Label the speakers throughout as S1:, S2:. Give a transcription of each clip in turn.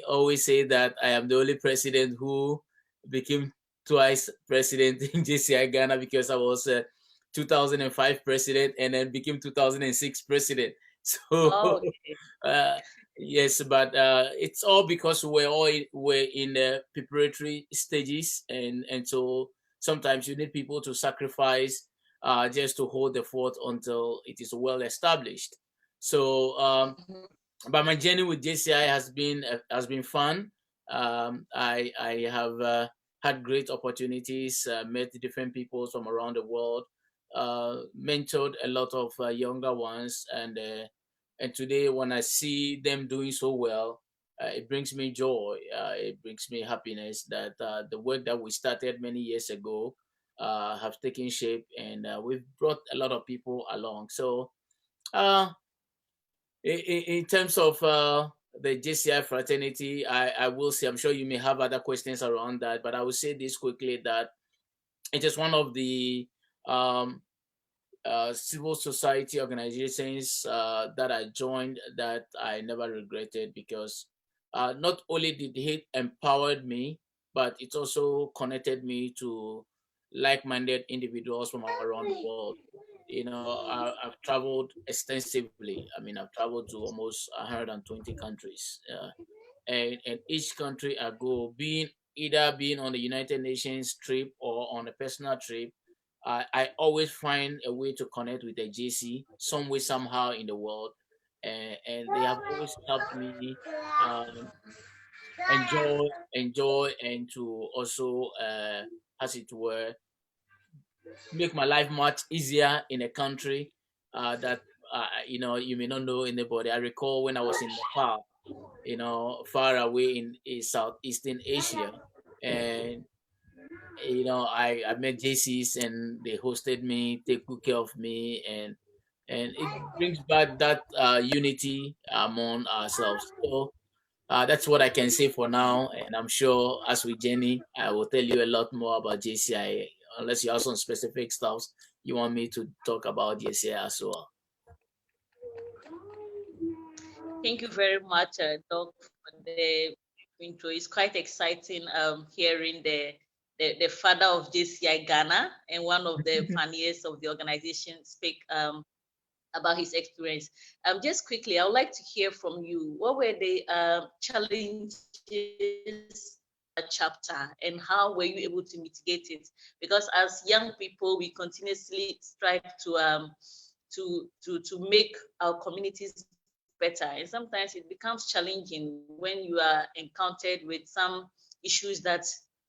S1: always say that I am the only president who became twice president in JCI Ghana, because I was 2005 president and then became 2006 president. So
S2: Oh, okay.
S1: yes, but it's all because we're in the preparatory stages, and so sometimes you need people to sacrifice just to hold the fort until it is well established. So, but my journey with JCI has been fun. I have had great opportunities, met different people from around the world, mentored a lot of younger ones, and today when I see them doing so well, it brings me joy. It brings me happiness that the work that we started many years ago have taken shape, and we've brought a lot of people along. So. Uh, in terms of the JCI fraternity, I will say, I'm sure you may have other questions around that, but I will say this quickly, that it is one of the um, civil society organizations that I joined that I never regretted, because not only did it empowered me, but it also connected me to like-minded individuals from around the world. I've traveled extensively. I mean, I've traveled to almost 120 countries, and each country I go, being on the United Nations trip or on a personal trip, I always find a way to connect with the JC some way, somehow in the world, and they have always helped me um, enjoy, and to also, as it were, make my life much easier in a country that you may not know anybody. I recall when I was in Nepal, far away in Southeastern Asia, and I met JCs and they hosted me, take good care of me, and it brings back that unity among ourselves. So that's what I can say for now, and I'm sure as we journey, I will tell you a lot more about JCI, unless you have some specific stuff you want me to talk about JCI as well.
S2: Thank you very much, Doc, for the intro. It's quite exciting hearing the father of JCI Ghana and one of the pioneers of the organization speak about his experience. Just quickly, I would like to hear from you. What were the challenges chapter, and how were you able to mitigate it? Because as young people, we continuously strive to make our communities better, and sometimes it becomes challenging when you are encountered with some issues that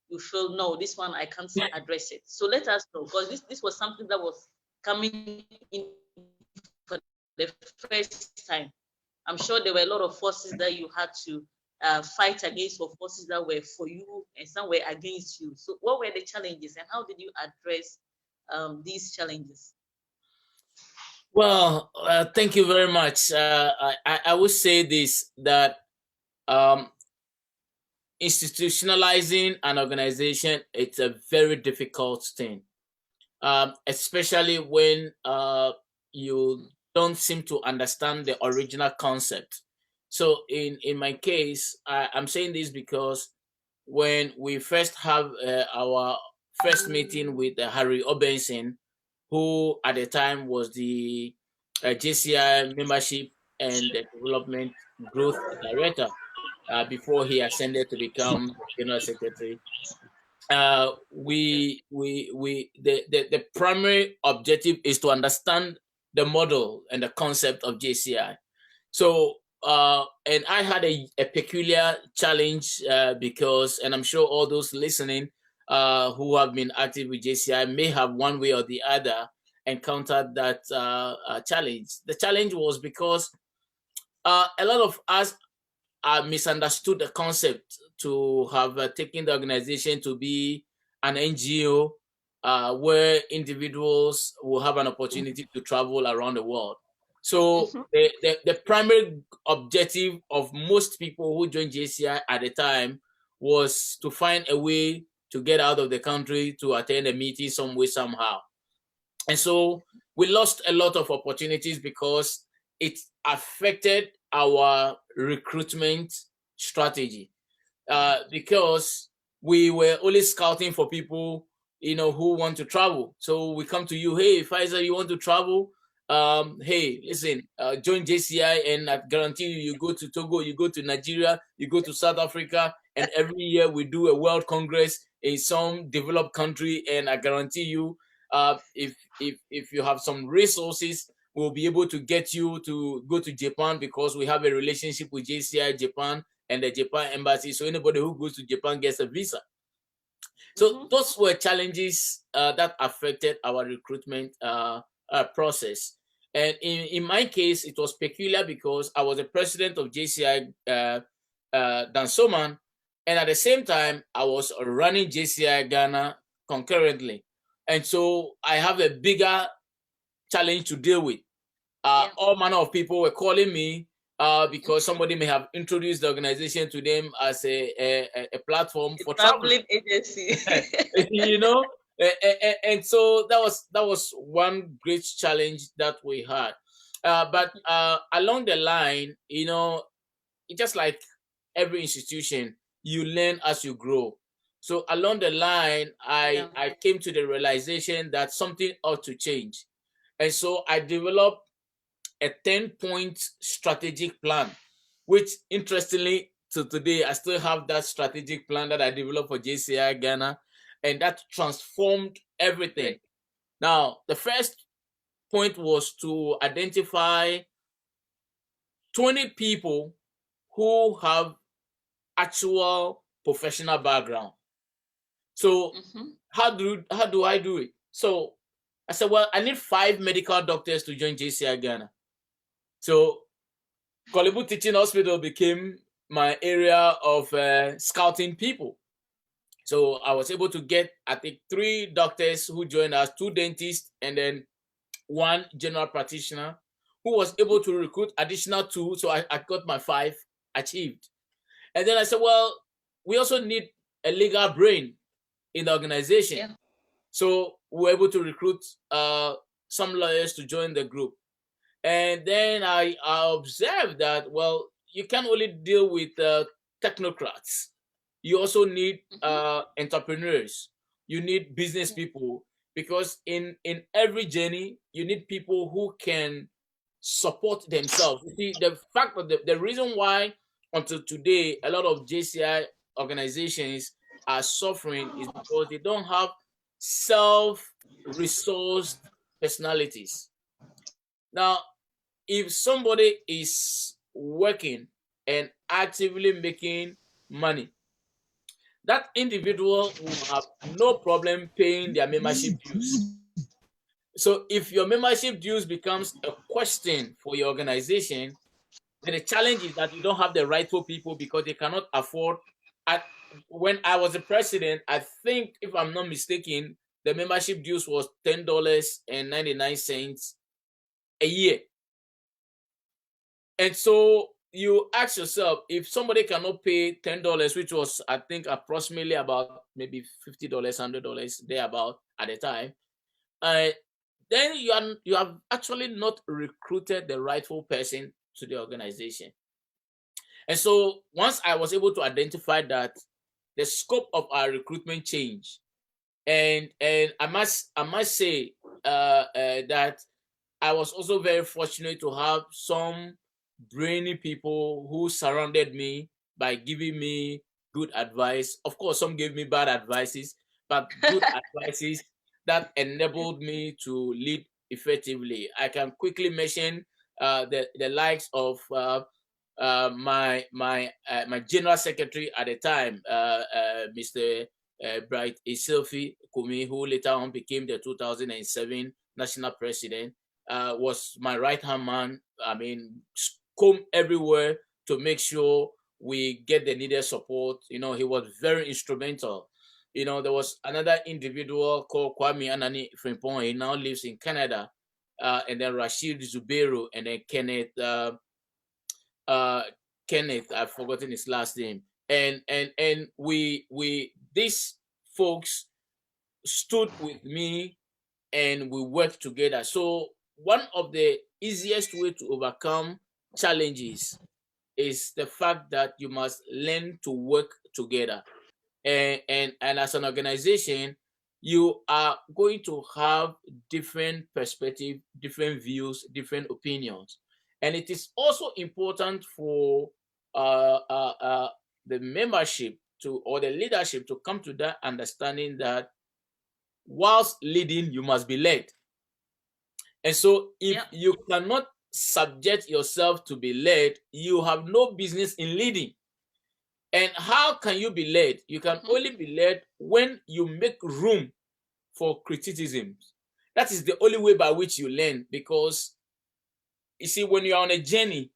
S2: you feel, no, this one I can't address it. So let us know, because this was something that was coming in for the first time. I'm sure there were a lot of forces that you had to fight against, or forces that were for you and some were against you. So what were the challenges, and how did you address these challenges?
S1: Well, thank you very much. I would say this, that institutionalizing an organization, it's a very difficult thing, especially when you don't seem to understand the original concept. So in my case, I'm saying this because when we first have our first meeting with Harry Obenson, who at the time was the JCI Membership and Development Growth Director, before he ascended to become General Secretary. The primary objective is to understand the model and the concept of JCI. So, and I had a peculiar challenge because, and I'm sure all those listening who have been active with JCI may have one way or the other encountered that challenge. The challenge was because a lot of us misunderstood the concept to have taken the organization to be an NGO where individuals will have an opportunity to travel around the world. So the primary objective of most people who joined JCI at the time was to find a way to get out of the country to attend a meeting some way, somehow. And so we lost a lot of opportunities because it affected our recruitment strategy, because we were only scouting for people, who want to travel. So we come to you, hey, Pfizer, you want to travel? Hey, listen, join JCI, and I guarantee you, you go to Togo, you go to Nigeria, you go to South Africa, and every year we do a World Congress in some developed country, and I guarantee you, if you have some resources, we'll be able to get you to go to Japan, because we have a relationship with JCI Japan and the Japan embassy. So anybody who goes to Japan gets a visa. So those were challenges that affected our recruitment process. And in my case, it was peculiar because I was the president of JCI Dansoman, and at the same time, I was running JCI Ghana concurrently. And so I have a bigger challenge to deal with. All manner of people were calling me because somebody may have introduced the organization to them as a platform for traveling
S2: agency.
S1: And so that was one great challenge that we had. But along the line, it's just like every institution, you learn as you grow. So along the line, I came to the realization that something ought to change. And so I developed a 10-point strategic plan, which interestingly to today, I still have that strategic plan that I developed for JCI Ghana, and that transformed everything. Now, the first point was to identify 20 people who have actual professional background. So how do I do it? So I said, well, I need 5 medical doctors to join JCI Ghana. So Korle Bu Teaching Hospital became my area of scouting people. So I was able to get, I think, 3 doctors who joined us, 2 dentists, and then 1 general practitioner who was able to recruit additional 2. So I got my 5 achieved. And then I said, well, we also need a legal brain in the organization. Yeah. So we were able to recruit some lawyers to join the group. And then I observed that, well, you can't only deal with technocrats. You also need entrepreneurs. You need business people, because in every journey, you need people who can support themselves. You see, the fact that the reason why until today a lot of JCI organizations are suffering is because they don't have self-resourced personalities. Now, if somebody is working and actively making money, that individual will have no problem paying their membership dues. So if your membership dues becomes a question for your organization, then the challenge is that you don't have the rightful people because they cannot afford. When I was the president, I think, if I'm not mistaken, the membership dues was $10.99 a year. And so you ask yourself, if somebody cannot pay $10, which was, I think, approximately about maybe $50, $100 thereabout at the time, then you have actually not recruited the rightful person to the organization. And so once I was able to identify that, the scope of our recruitment changed. And I must say that I was also very fortunate to have some brainy people who surrounded me by giving me good advice. Of course, some gave me bad advices, but good advices that enabled me to lead effectively. I can quickly mention the likes of my general secretary at the time, Mr. Bright Isilfi Kumi, who later on became the 2007 national president, was my right-hand man. I mean, comb everywhere to make sure we get the needed support. He was very instrumental. There was another individual called Kwame Anani Frimpong. He now lives in Canada. And then Rashid Zubero, and then Kenneth, I've forgotten his last name. And we these folks stood with me and we worked together. So one of the easiest way to overcome challenges is the fact that you must learn to work together. And as an organization, you are going to have different perspective, different views, different opinions. And it is also important for uh, uh, uh, the membership to, or the leadership, to come to that understanding that whilst leading, you must be led. And so if you cannot subject yourself to be led, you have no business in leading. And how can you be led? You can only be led when you make room for criticisms. That is the only way by which you learn. Because you see, when you're on a journey,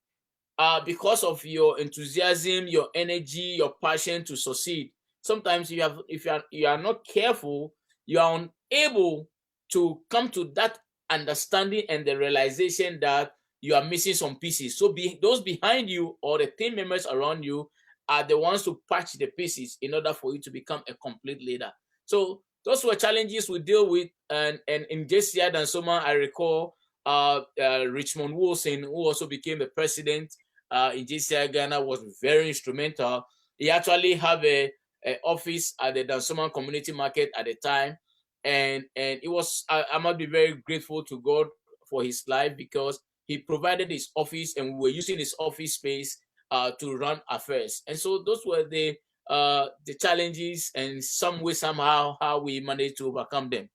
S1: because of your enthusiasm, your energy, your passion to succeed, sometimes you are not careful, you are unable to come to that understanding and the realization that you are missing some pieces. So those behind you or the team members around you are the ones to patch the pieces in order for you to become a complete leader. So those were challenges we deal with, and in JCI Dansoma, I recall Richmond Wilson, who also became the president in JCI Ghana, was very instrumental. He actually had a office at the Dansoma Community Market at the time, and it was, I must be very grateful to God for his life, because he provided his office and we were using his office space to run affairs. And so those were the challenges, and some way somehow how we managed to overcome them.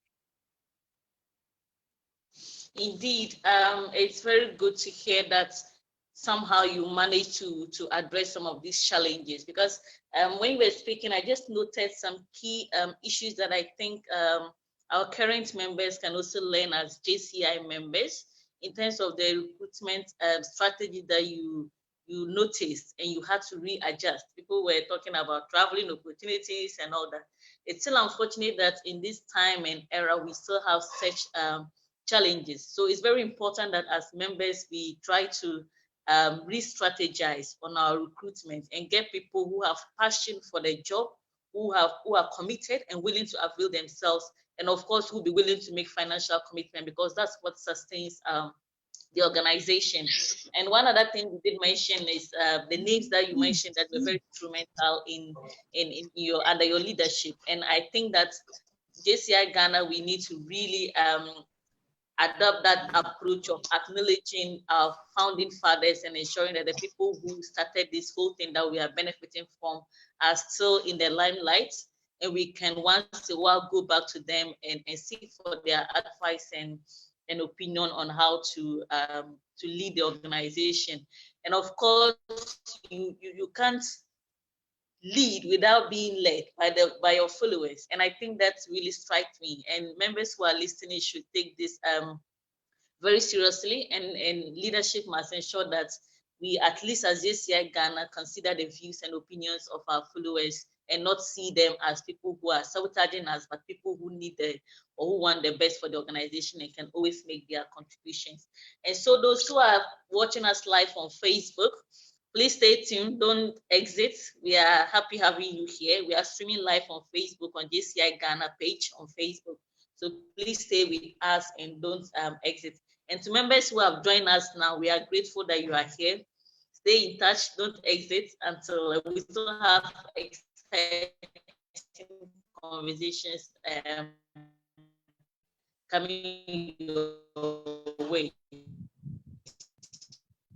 S2: Indeed, it's very good to hear that somehow you managed to address some of these challenges, because when you were speaking, I just noted some key issues that I think our current members can also learn as JCI members, in terms of the recruitment strategy that you noticed and you had to readjust. People were talking about traveling opportunities and all that. It's still unfortunate that in this time and era, we still have such challenges. So it's very important that as members, we try to re-strategize on our recruitment and get people who have passion for their job, who are committed and willing to avail themselves, and of course, who will be willing to make financial commitment, because that's what sustains the organization. And one other thing we did mention is the names that you mentioned that were very instrumental in your under your leadership. And I think that JCI Ghana, we need to really adopt that approach of acknowledging our founding fathers and ensuring that the people who started this whole thing that we are benefiting from are still in the limelight, and we can once a while go back to them and seek for their advice and opinion on how to lead the organization. And of course, you can't lead without being led by your followers. And I think that really strikes me. And members who are listening should take this very seriously, and leadership must ensure that we, at least as JCI Ghana, consider the views and opinions of our followers and not see them as people who are sabotaging us, but people who need or who want the best for the organization and can always make their contributions. And so those who are watching us live on Facebook, please stay tuned, don't exit. We are happy having you here. We are streaming live on Facebook, on JCI Ghana page on Facebook. So please stay with us and don't exit. And to members who have joined us now, we are grateful that you are here. Stay in touch, don't exit until we still have exciting conversations coming your way.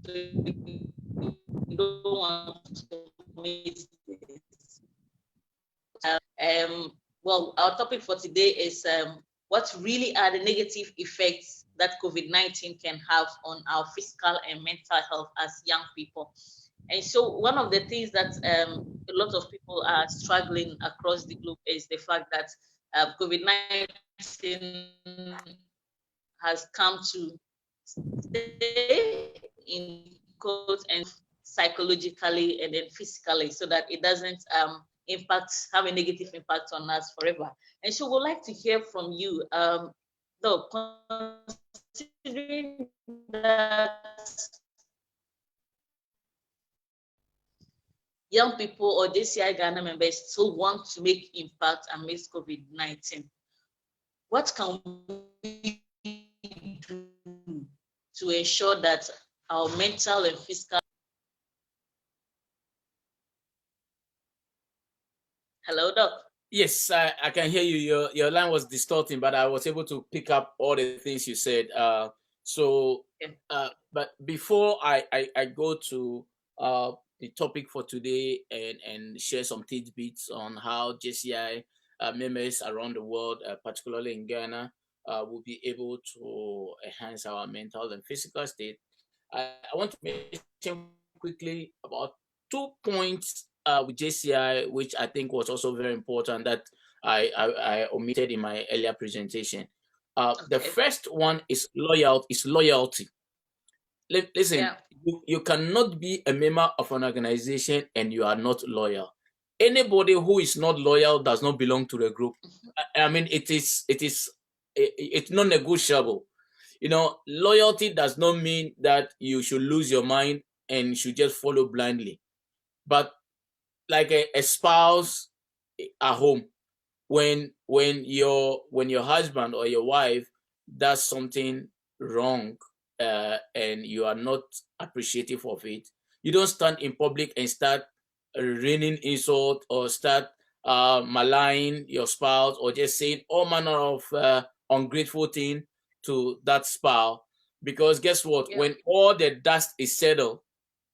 S2: So you don't want to miss this. Well, our topic for today is what really are the negative effects that COVID-19 can have on our physical and mental health as young people. And so one of the things that a lot of people are struggling across the globe is the fact that COVID-19 has come to stay in quotes and psychologically and then physically, so that it doesn't have a negative impact on us forever. And so we'd like to hear from you. Though, considering that young people or JCI Ghana members still want to make impact amidst COVID-19, what can we do to ensure that our mental and physical Hello, Doc.
S1: Yes, I can hear you. Your line was distorting, but I was able to pick up all the things you said. So,
S2: Yeah.
S1: but before I go to the topic for today and share some tidbits on how JCI members around the world, particularly in Ghana, will be able to enhance our mental and physical state, I want to mention quickly about 2 points with JCI, which I think was also very important that I omitted in my earlier presentation. The
S2: Okay.
S1: first one is loyalty. Listen,
S2: Yeah.
S1: you cannot be a member of an organization and you are not loyal. Anybody who is not loyal does not belong to the group. I mean, it's non-negotiable. Loyalty does not mean that you should lose your mind and should just follow blindly. But like a spouse at home, when your husband or your wife does something wrong, and you are not appreciative of it, you don't stand in public and start raining insult or start maligning your spouse or just saying all manner of ungrateful thing to that spouse. Because guess what?
S2: Yeah.
S1: When all the dust is settled,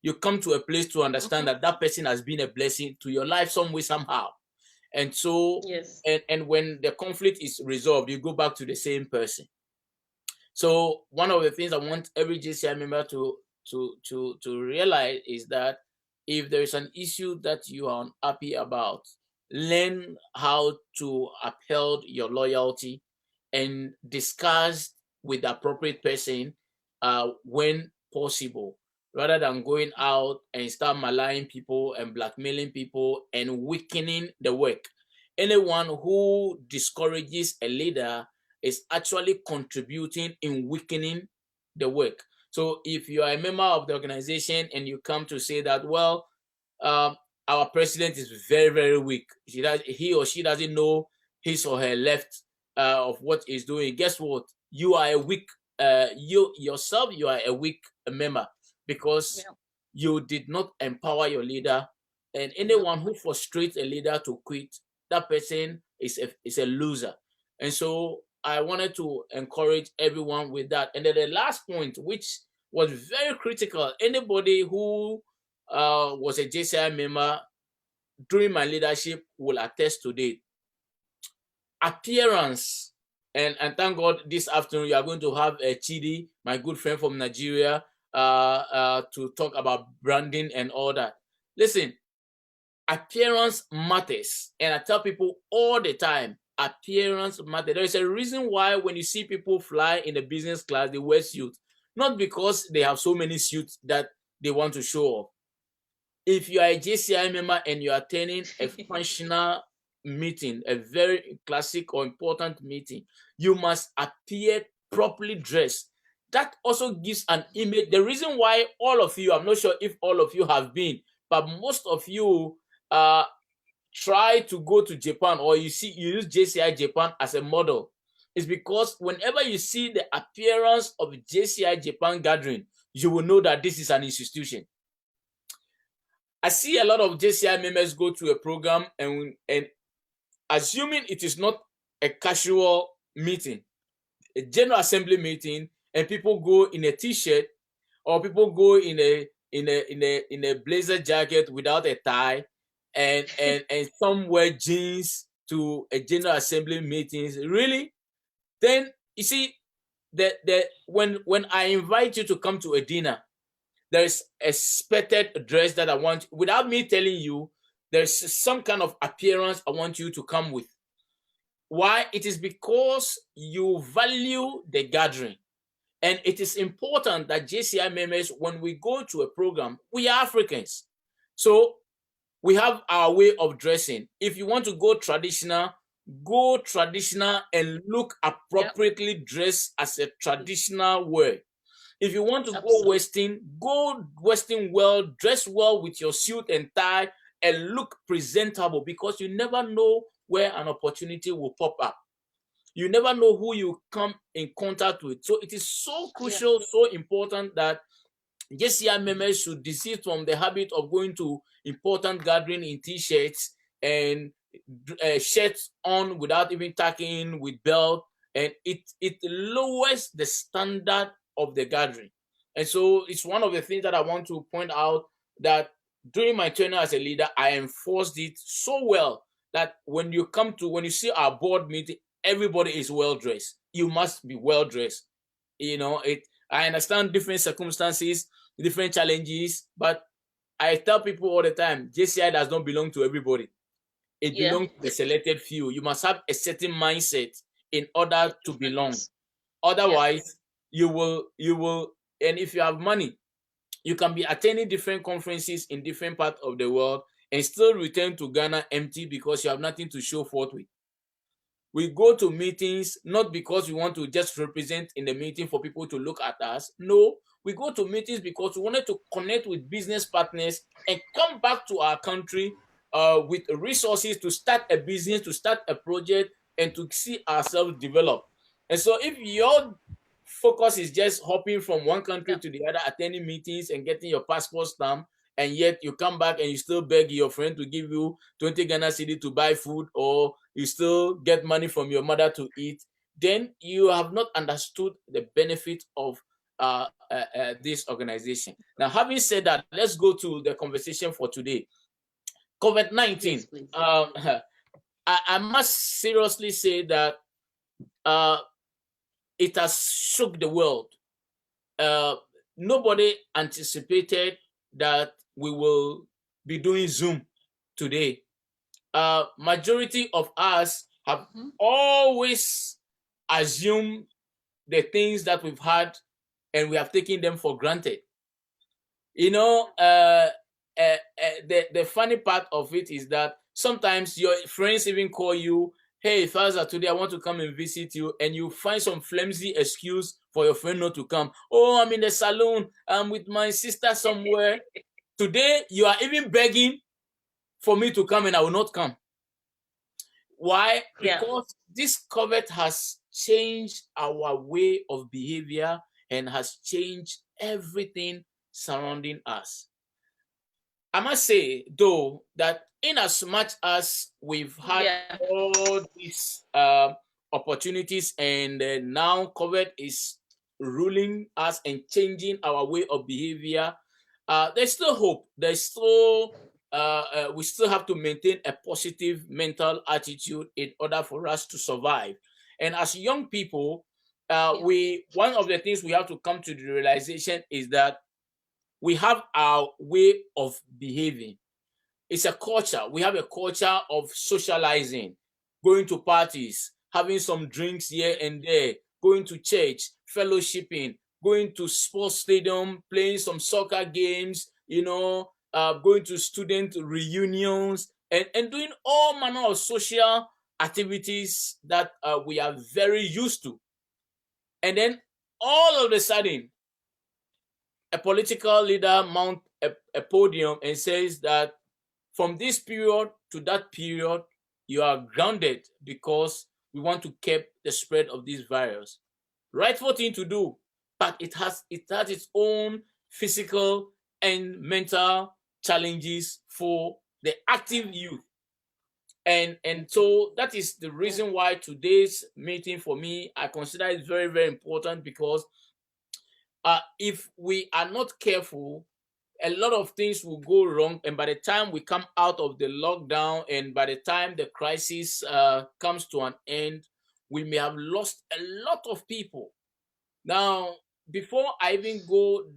S1: you come to a place to understand
S2: Mhm.
S1: that that person has been a blessing to your life some way, somehow. And so,
S2: Yes.
S1: and when the conflict is resolved, you go back to the same person. So one of the things I want every JCI member to realize is that if there is an issue that you are unhappy about, learn how to uphold your loyalty and discuss with the appropriate person when possible, rather than going out and start maligning people and blackmailing people and weakening the work. Anyone who discourages a leader is actually contributing in weakening the work. So if you are a member of the organization and you come to say that, well, um, our president is very, very weak. He or she doesn't know his or her left of what he's doing. Guess what? You are a weak, you yourself, you are a weak member because
S2: Yeah.
S1: you did not empower your leader. And
S2: No.
S1: anyone who frustrates a leader to quit, that person is a loser. And so I wanted to encourage everyone with that. And then the last point, which was very critical, anybody who was a JCI member during my leadership will attest to it. Appearance. And thank God this afternoon you are going to have Chidi, my good friend from Nigeria, to talk about branding and all that. Listen, appearance matters. And I tell people all the time, appearance matters. There is a reason why when you see people fly in the business class, they wear suits. Not because they have so many suits that they want to show off. If you are a JCI member and you are attending a functional meeting, a very classic or important meeting, you must appear properly dressed. That also gives an image. The reason why all of you, I'm not sure if all of you have been, but most of you try to go to Japan, or you use JCI Japan as a model, is because whenever you see the appearance of JCI Japan gathering, you will know that this is an institution. I see a lot of JCI members go to a program and assuming it is not a casual meeting, a general assembly meeting, and people go in a t-shirt or people go in a blazer jacket without a tie, and some wear jeans to a general assembly meetings. Really? Then you see when I invite you to come to a dinner, there is a expected dress that I want, without me telling you, there's some kind of appearance I want you to come with. Why? It is because you value the gathering. And it is important that JCI members, when we go to a program, we are Africans. So we have our way of dressing. If you want to go traditional and look appropriately dressed as a traditional wear. If you want to
S2: Absolutely.
S1: go Western well, dress well with your suit and tie and look presentable, because you never know where an opportunity will pop up. You never know who you come in contact with. So it is so
S2: Yeah.
S1: crucial, so important that JCI members should desist from the habit of going to important gathering in t-shirts and shirts on without even tucking with belt, and it lowers the standard of the gathering. And so it's one of the things that I want to point out, that during my tenure as a leader, I enforced it so well that when you see our board meeting, everybody is well dressed. You must be well dressed. I understand different circumstances, different challenges, but I tell people all the time, JCI does not belong to everybody. It belongs to the selected few. You must have a certain mindset in order to belong. Otherwise, you will, and if you have money, you can be attending different conferences in different parts of the world and still return to Ghana empty because you have nothing to show forth with. We go to meetings not because we want to just represent in the meeting for people to look at us. No, we go to meetings because we wanted to connect with business partners and come back to our country with resources to start a business, to start a project, and to see ourselves develop. And so if your focus is just hopping from one country to the other, attending meetings and getting your passport stamp, and yet you come back and you still beg your friend to give you 20 Ghana cedi to buy food, or you still get money from your mother to eat, then you have not understood the benefit of this organization. Now, having said that, let's go to the conversation for today. COVID-19. I must seriously say that it has shook the world. Nobody anticipated that we will be doing Zoom today. Majority of us have always assumed the things that we've had, and we have taken them for granted. The funny part of it is that sometimes your friends even call you, "Hey, Father, today I want to come and visit you," and you find some flimsy excuse for your friend not to come. "Oh, I'm in the salon. I'm with my sister somewhere." Today, you are even begging for me to come, and I will not come. Why? Because this COVID has changed our way of behavior and has changed everything surrounding us. I must say, though, that in as much as we've had all these opportunities, and now COVID is ruling us and changing our way of behavior, there's still hope. There's still we still have to maintain a positive mental attitude in order for us to survive. And as young people, one of the things we have to come to the realization is that we have our way of behaving. It's a culture. We have a culture of socializing, going to parties, having some drinks here and there, going to church, fellowshipping, going to sports stadium, playing some soccer games, going to student reunions, and doing all manner of social activities that we are very used to. And then all of a sudden, a political leader mounts a podium and says that from this period to that period, you are grounded because we want to keep the spread of this virus. Rightful thing to do, but it has its own physical and mental challenges for the active youth. And so that is the reason why today's meeting for me, I consider it very, very important, because if we are not careful, a lot of things will go wrong. And by the time we come out of the lockdown, and by the time the crisis comes to an end, we may have lost a lot of people. Now, before I even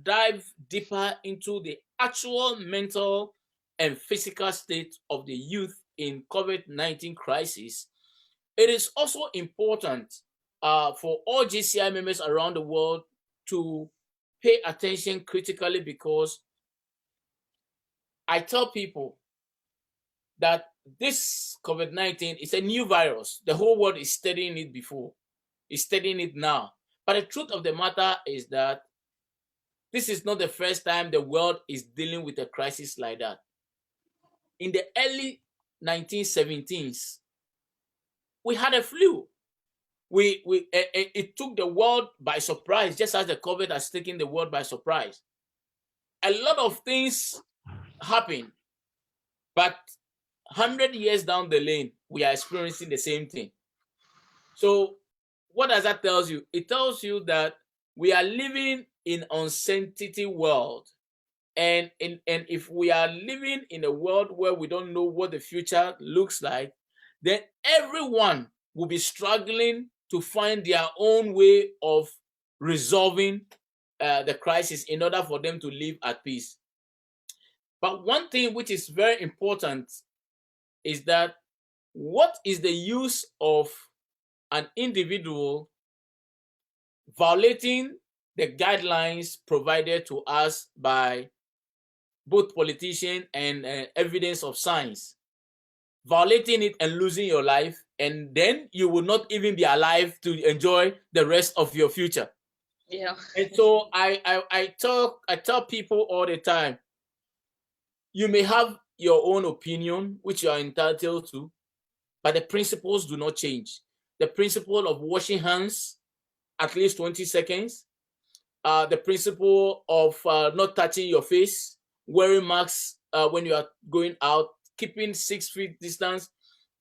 S1: dive deeper into the actual mental and physical state of the youth in COVID-19 crisis, it is also important for all JCI members around the world to pay attention critically, because I tell people that this COVID-19 is a new virus. The whole world is studying it before, is studying it now. But the truth of the matter is that this is not the first time the world is dealing with a crisis like that. In the early 1970s, we had a flu. It took the world by surprise, just as the COVID has taken the world by surprise. A lot of things happened, but 100 years down the lane, we are experiencing the same thing. So what does that tell you? It tells you that we are living in uncertainty world. And if we are living in a world where we don't know what the future looks like, then everyone will be struggling to find their own way of resolving the crisis in order for them to live at peace. But one thing which is very important is that what is the use of an individual violating the guidelines provided to us by both politicians and evidence of science, violating it and losing your life, and then you will not even be alive to enjoy the rest of your future.
S2: Yeah.
S1: And so I tell people all the time, you may have your own opinion, which you are entitled to, but the principles do not change. The principle of washing hands at least 20 seconds, the principle of not touching your face, wearing masks when you are going out, keeping 6 feet distance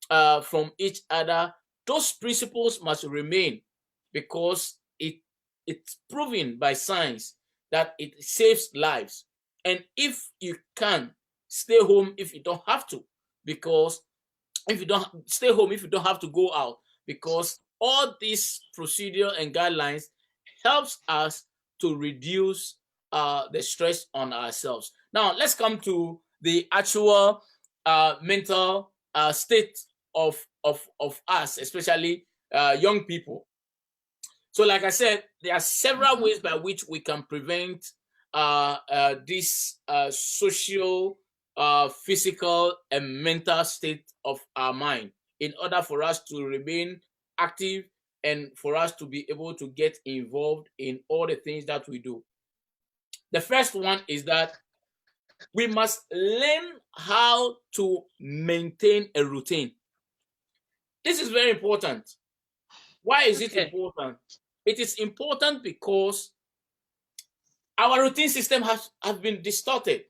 S1: from each other. Those principles must remain because it's proven by science that it saves lives. And if you can, stay home if you don't have to, because if you don't stay home, if you don't have to go out, because all these procedure and guidelines helps us to reduce the stress on ourselves. Now, let's come to the actual mental state of us, especially young people. So, like I said, there are several ways by which we can prevent this social, physical, and mental state of our mind in order for us to remain active and for us to be able to get involved in all the things that we do. The first one is that we must learn how to maintain a routine. This is very important. Why is it important? It is important because our routine system has been distorted.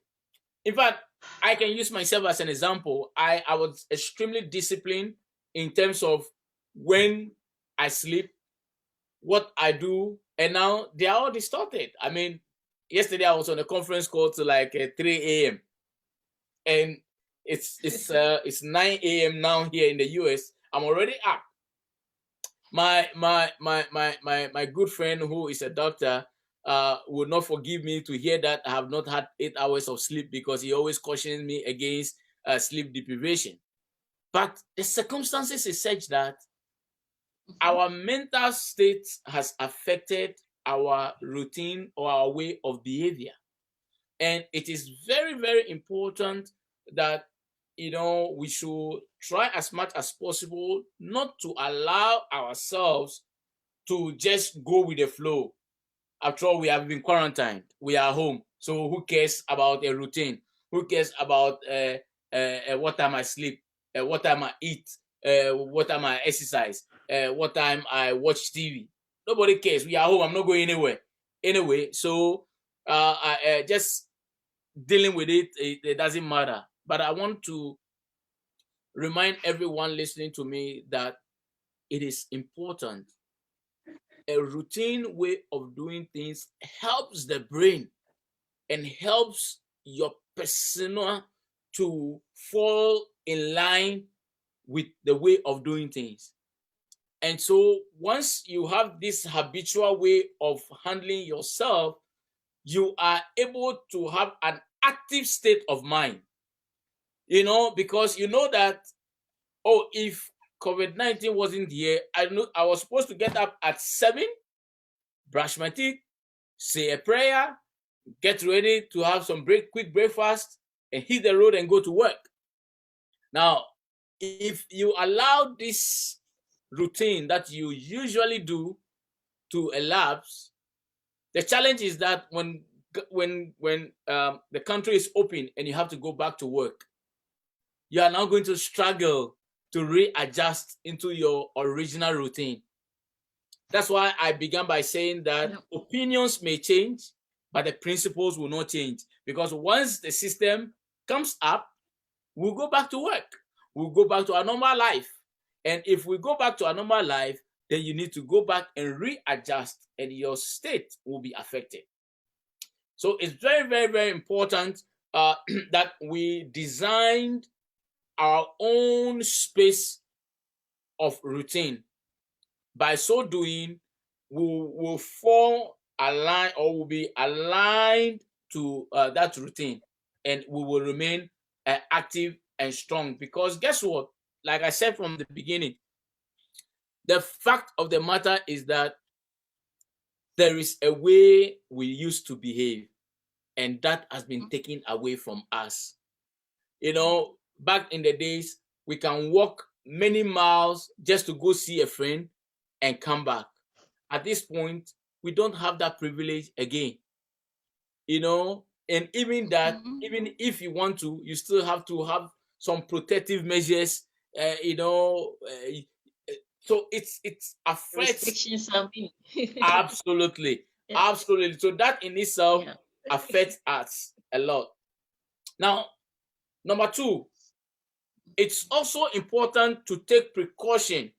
S1: In fact, I can use myself as an example. I was extremely disciplined in terms of when I sleep, what I do, and now they are all distorted. I mean, yesterday I was on a conference call to like 3 a.m. and it's 9 a.m. now here in the US. I'm already up. My good friend who is a doctor would not forgive me to hear that I have not had 8 hours of sleep, because he always cautions me against sleep deprivation. But the circumstances is such that our mental state has affected our routine or our way of behavior. And it is very, very important that, we should try as much as possible not to allow ourselves to just go with the flow. After all, we have been quarantined. We are home. So who cares about a routine? Who cares about what time I sleep, what time I eat, what time I exercise, what time I watch TV? Nobody cares. We are home. I'm not going anywhere. Anyway, so I just dealing with it doesn't matter. But I want to remind everyone listening to me that it is important. A routine way of doing things helps the brain and helps your persona to fall in line with the way of doing things. And so once you have this habitual way of handling yourself, you are able to have an active state of mind. Because you know that, if COVID-19 wasn't here, I was supposed to get up at 7, brush my teeth, say a prayer, get ready to have some quick breakfast, and hit the road and go to work. Now, if you allow this routine that you usually do to elapse, the challenge is that when the country is open and you have to go back to work, you are now going to struggle to readjust into your original routine. That's why I began by saying that opinions may change, but the principles will not change. Because once the system comes up, we'll go back to work. we'll go back to our normal life. And if we go back to our normal life, then you need to go back and readjust, and your state will be affected. So it's very, very, very important that we designed our own space of routine. By so doing, we'll fall aligned, or will be aligned to that routine, and we will remain active and strong. Because guess what? Like I said from the beginning, the fact of the matter is that there is a way we used to behave, and that has been taken away from us. You know, back in the days, we can walk many miles just to go see a friend and come back. At this point, we don't have that privilege again. You know, and even that, even if you want to, you still have to have some protective measures. So it affects
S2: Restrictions have been.
S1: absolutely,
S2: Yeah.
S1: absolutely. So that in itself affects us a lot. Now, number two, it's also important to take precaution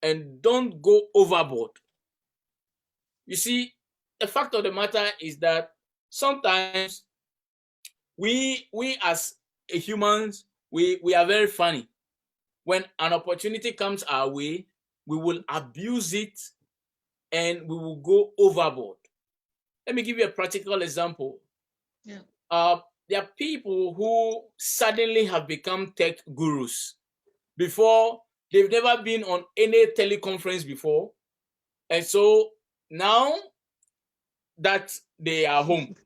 S1: and don't go overboard. You see, the fact of the matter is that sometimes we as humans, we are very funny. When an opportunity comes our way, we will abuse it and we will go overboard. Let me give you a practical example.
S2: Yeah.
S1: There are people who suddenly have become tech gurus. Before, they've never been on any teleconference before. And so now that they are home,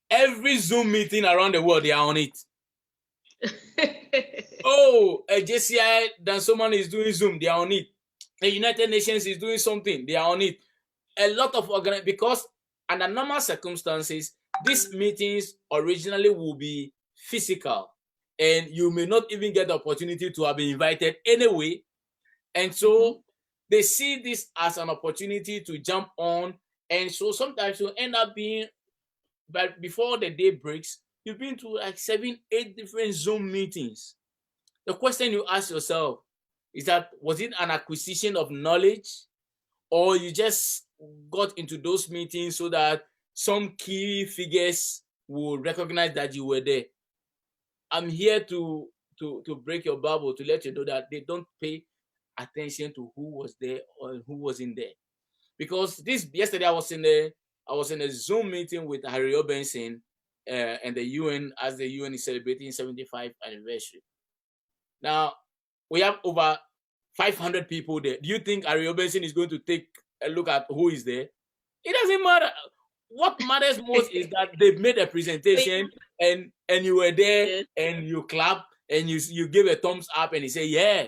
S1: every Zoom meeting around the world, they are on it. Oh, a JCI, then someone is doing Zoom, they are on it. The United Nations is doing something, they are on it. A lot of because under normal circumstances, these meetings originally will be physical, and you may not even get the opportunity to have been invited anyway. And so they see this as an opportunity to jump on. And so sometimes you end up being, but before the day breaks, you've been to like 7, 8 different Zoom meetings. The question you ask yourself is that, was it an acquisition of knowledge, or you just got into those meetings so that some key figures will recognize that you were there? I'm here to break your bubble, to let you know that they don't pay attention to who was there or who wasn't there. Because yesterday I was in a Zoom meeting with Harry Benson and the UN, as the UN is celebrating 75th anniversary. Now, we have over 500 people there. Do you think Harry Benson is going to take a look at who is there? It doesn't matter. What matters most is that they've made a presentation and you were there and you clap and you give a thumbs up and you say, yeah.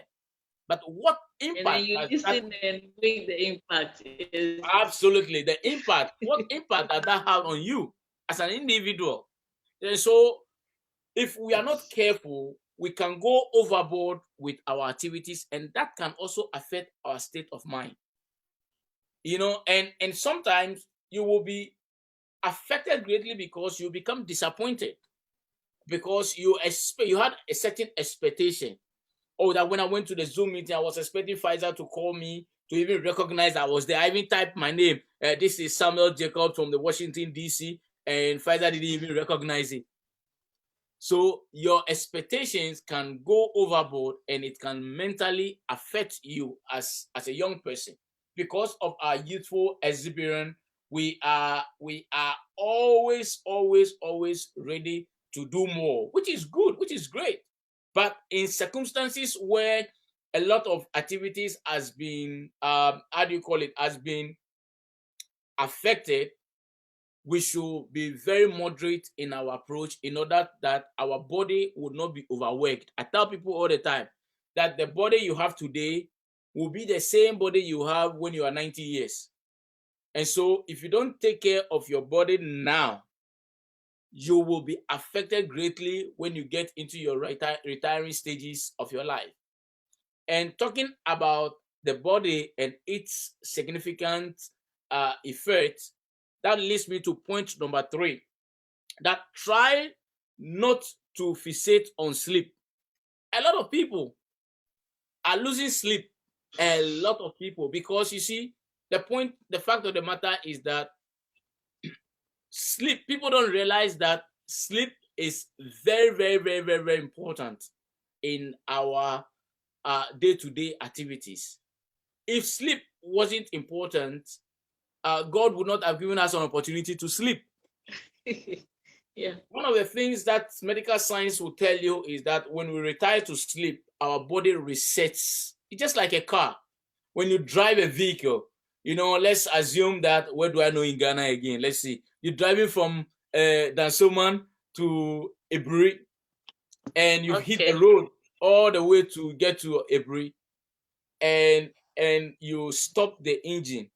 S1: But what impact?
S2: And then you listen and make the impact.
S1: Absolutely. The impact. What impact does that have on you as an individual? And so if we are not careful, we can go overboard with our activities, and that can also affect our state of mind. You know, and sometimes you will be affected greatly because you become disappointed, because you had a certain expectation. Oh, that when I went to the Zoom meeting, I was expecting Pfizer to call me, to even recognize I was there. I even typed my name. This is Samuel Jacobs from the Washington, D.C., and Pfizer didn't even recognize it. So your expectations can go overboard, and it can mentally affect you as a young person. Because of our youthful exuberance, we are always ready to do more, which is good, which is great. But in circumstances where a lot of activities has been has been affected, we should be very moderate in our approach in order that our body would not be overworked. I tell people all the time that the body you have today will be the same body you have when you are 90 years. And so if you don't take care of your body now, you will be affected greatly when you get into your retiring stages of your life. And talking about the body and its significant effect, that leads me to point number 3, that try not to fixate on sleep. a lot of people are losing sleep. A lot of people, because you see, the fact of the matter is that sleep, people don't realize that sleep is very, very, very, very, very important in our day-to-day activities. If sleep wasn't important, God would not have given us an opportunity to sleep.
S2: Yeah.
S1: One of the things that medical science will tell you is that when we retire to sleep, our body resets. It's just like a car. When you drive a vehicle, let's assume that, where do I know in Ghana again? Let's see. You're driving from Dansoman to Ebri, and you've hit the road all the way to get to Ebri, and you stop the engine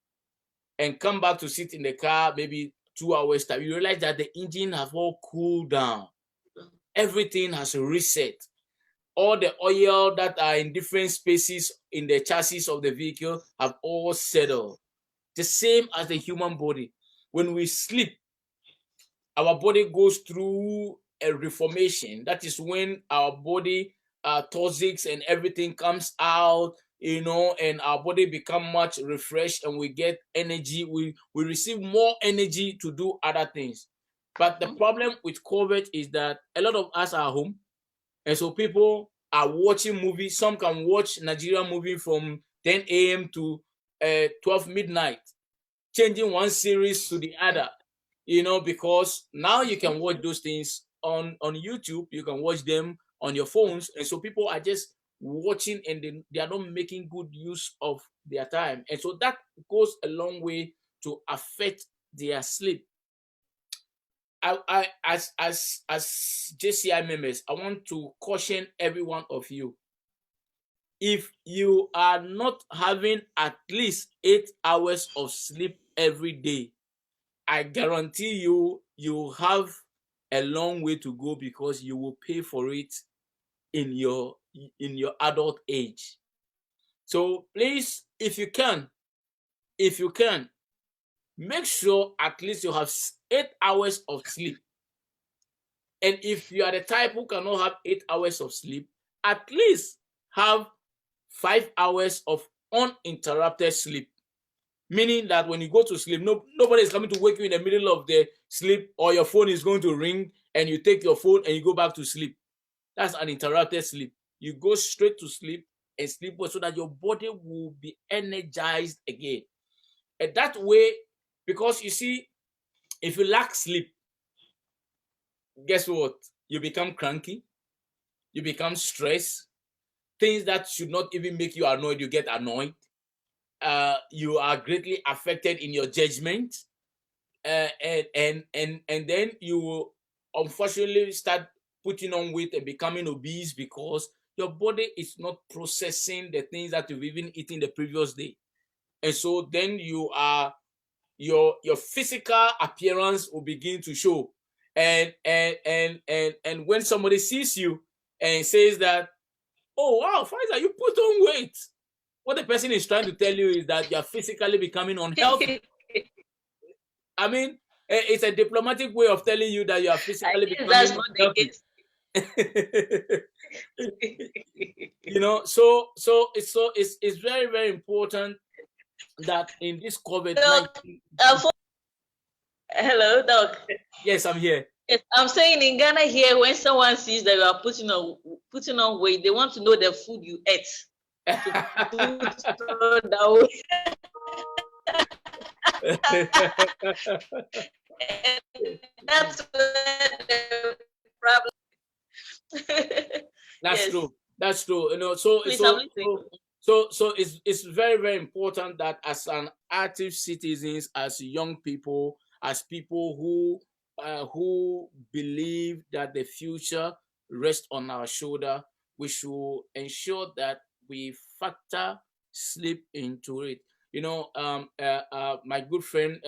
S1: and come back to sit in the car maybe 2 hours time. You realize that the engine has all cooled down. Everything has reset. All the oil that are in different spaces in the chassis of the vehicle have all settled. The same as the human body. When we sleep, our body goes through a reformation. That is when our body toxics and everything comes out, and our body become much refreshed, and we get energy. We receive more energy to do other things. But the problem with COVID is that a lot of us are home, and so people are watching movies. Some can watch Nigerian movie from 10 a.m. to 12 midnight, changing one series to the other, because now you can watch those things on YouTube. You can watch them on your phones. And so people are just watching, and they are not making good use of their time. And so that goes a long way to affect their sleep. As JCI members, I want to caution every one of you. If you are not having at least 8 hours of sleep every day, I guarantee you have a long way to go, because you will pay for it in your adult age. So please, if you can, make sure at least you have 8 hours of sleep. And if you are the type who cannot have 8 hours of sleep, at least have 5 hours of uninterrupted sleep. Meaning that when you go to sleep, nobody is coming to wake you in the middle of the sleep, or your phone is going to ring and you take your phone and you go back to sleep. That's uninterrupted sleep. You go straight to sleep and sleep well, so that your body will be energized again. And that way, because you see, if you lack sleep, guess what? You become cranky, you become stressed. Things that should not even make you annoyed, you get annoyed. You are greatly affected in your judgment, and then you will unfortunately start putting on weight and becoming obese, because your body is not processing the things that you've even eaten the previous day. And so then your physical appearance will begin to show. And when somebody sees you and says that, "Oh wow, Faisal, you put on weight," what the person is trying to tell you is that you are physically becoming unhealthy. I mean, it's a diplomatic way of telling you that you are physically becoming unhealthy. So it's very, very important that in this COVID-19.
S2: Hello, Doc.
S1: Yes, I'm here.
S2: Yes, I'm saying in Ghana here, when someone sees that you are putting on weight, they want to know the food you ate. That's the problem.
S1: That's true. That's true. So it's very, very important that as an active citizens, as young people, as people who believe that the future rests on our shoulder, we should ensure that we factor sleep into it. My good friend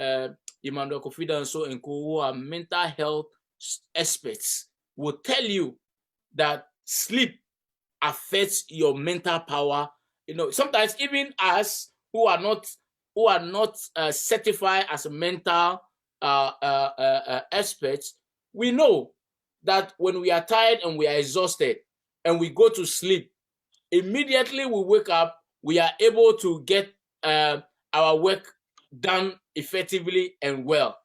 S1: Emmanuel Kofidanso and Co, who are mental health experts, will tell you that sleep affects your mental power. Sometimes even us who are not certified as mental experts, we know that when we are tired and we are exhausted, and we go to sleep, immediately we wake up, we are able to get our work done effectively and well.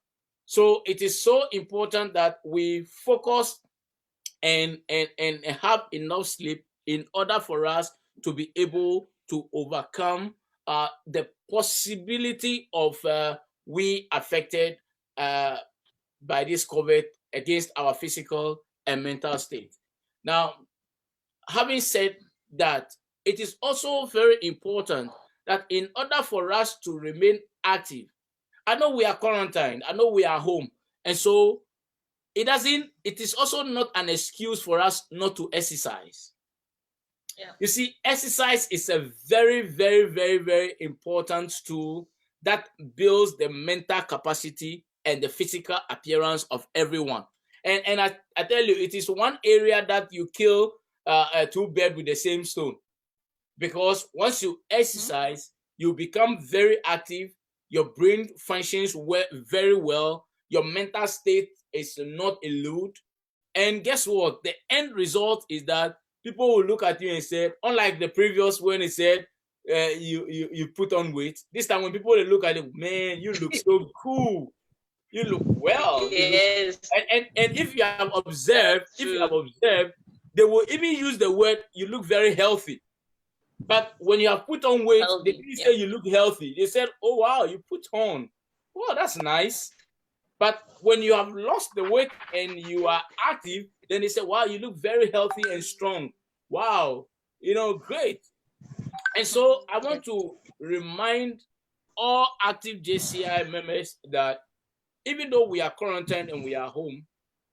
S1: So it is so important that we focus and have enough sleep in order for us to be able to overcome the possibility of we affected by this COVID against our physical and mental state. Now, having said that, it is also very important that in order for us to remain active, I know we are quarantined, I know we are home, and so it is also not an excuse for us not to exercise.
S2: Yeah.
S1: You see, exercise is a very, very, very, very important tool that builds the mental capacity and the physical appearance of everyone. And I tell you, it is one area that you kill two birds with the same stone. Because once you exercise, you become very active, your brain functions very well, your mental state is not eluded. And guess what? The end result is that people will look at you and say, unlike the previous when it said you put on weight, this time when people will look at it, man, you look so cool. You look well.
S2: Yes.
S1: And if you have observed, they will even use the word you look very healthy. But when you have put on weight,
S2: Healthy,
S1: they didn't say you look healthy. They said, oh wow, you put on. Wow, that's nice. But when you have lost the weight and you are active, then they say, wow, you look very healthy and strong. Wow, great. And so I want to remind all active JCI members that even though we are quarantined and we are home,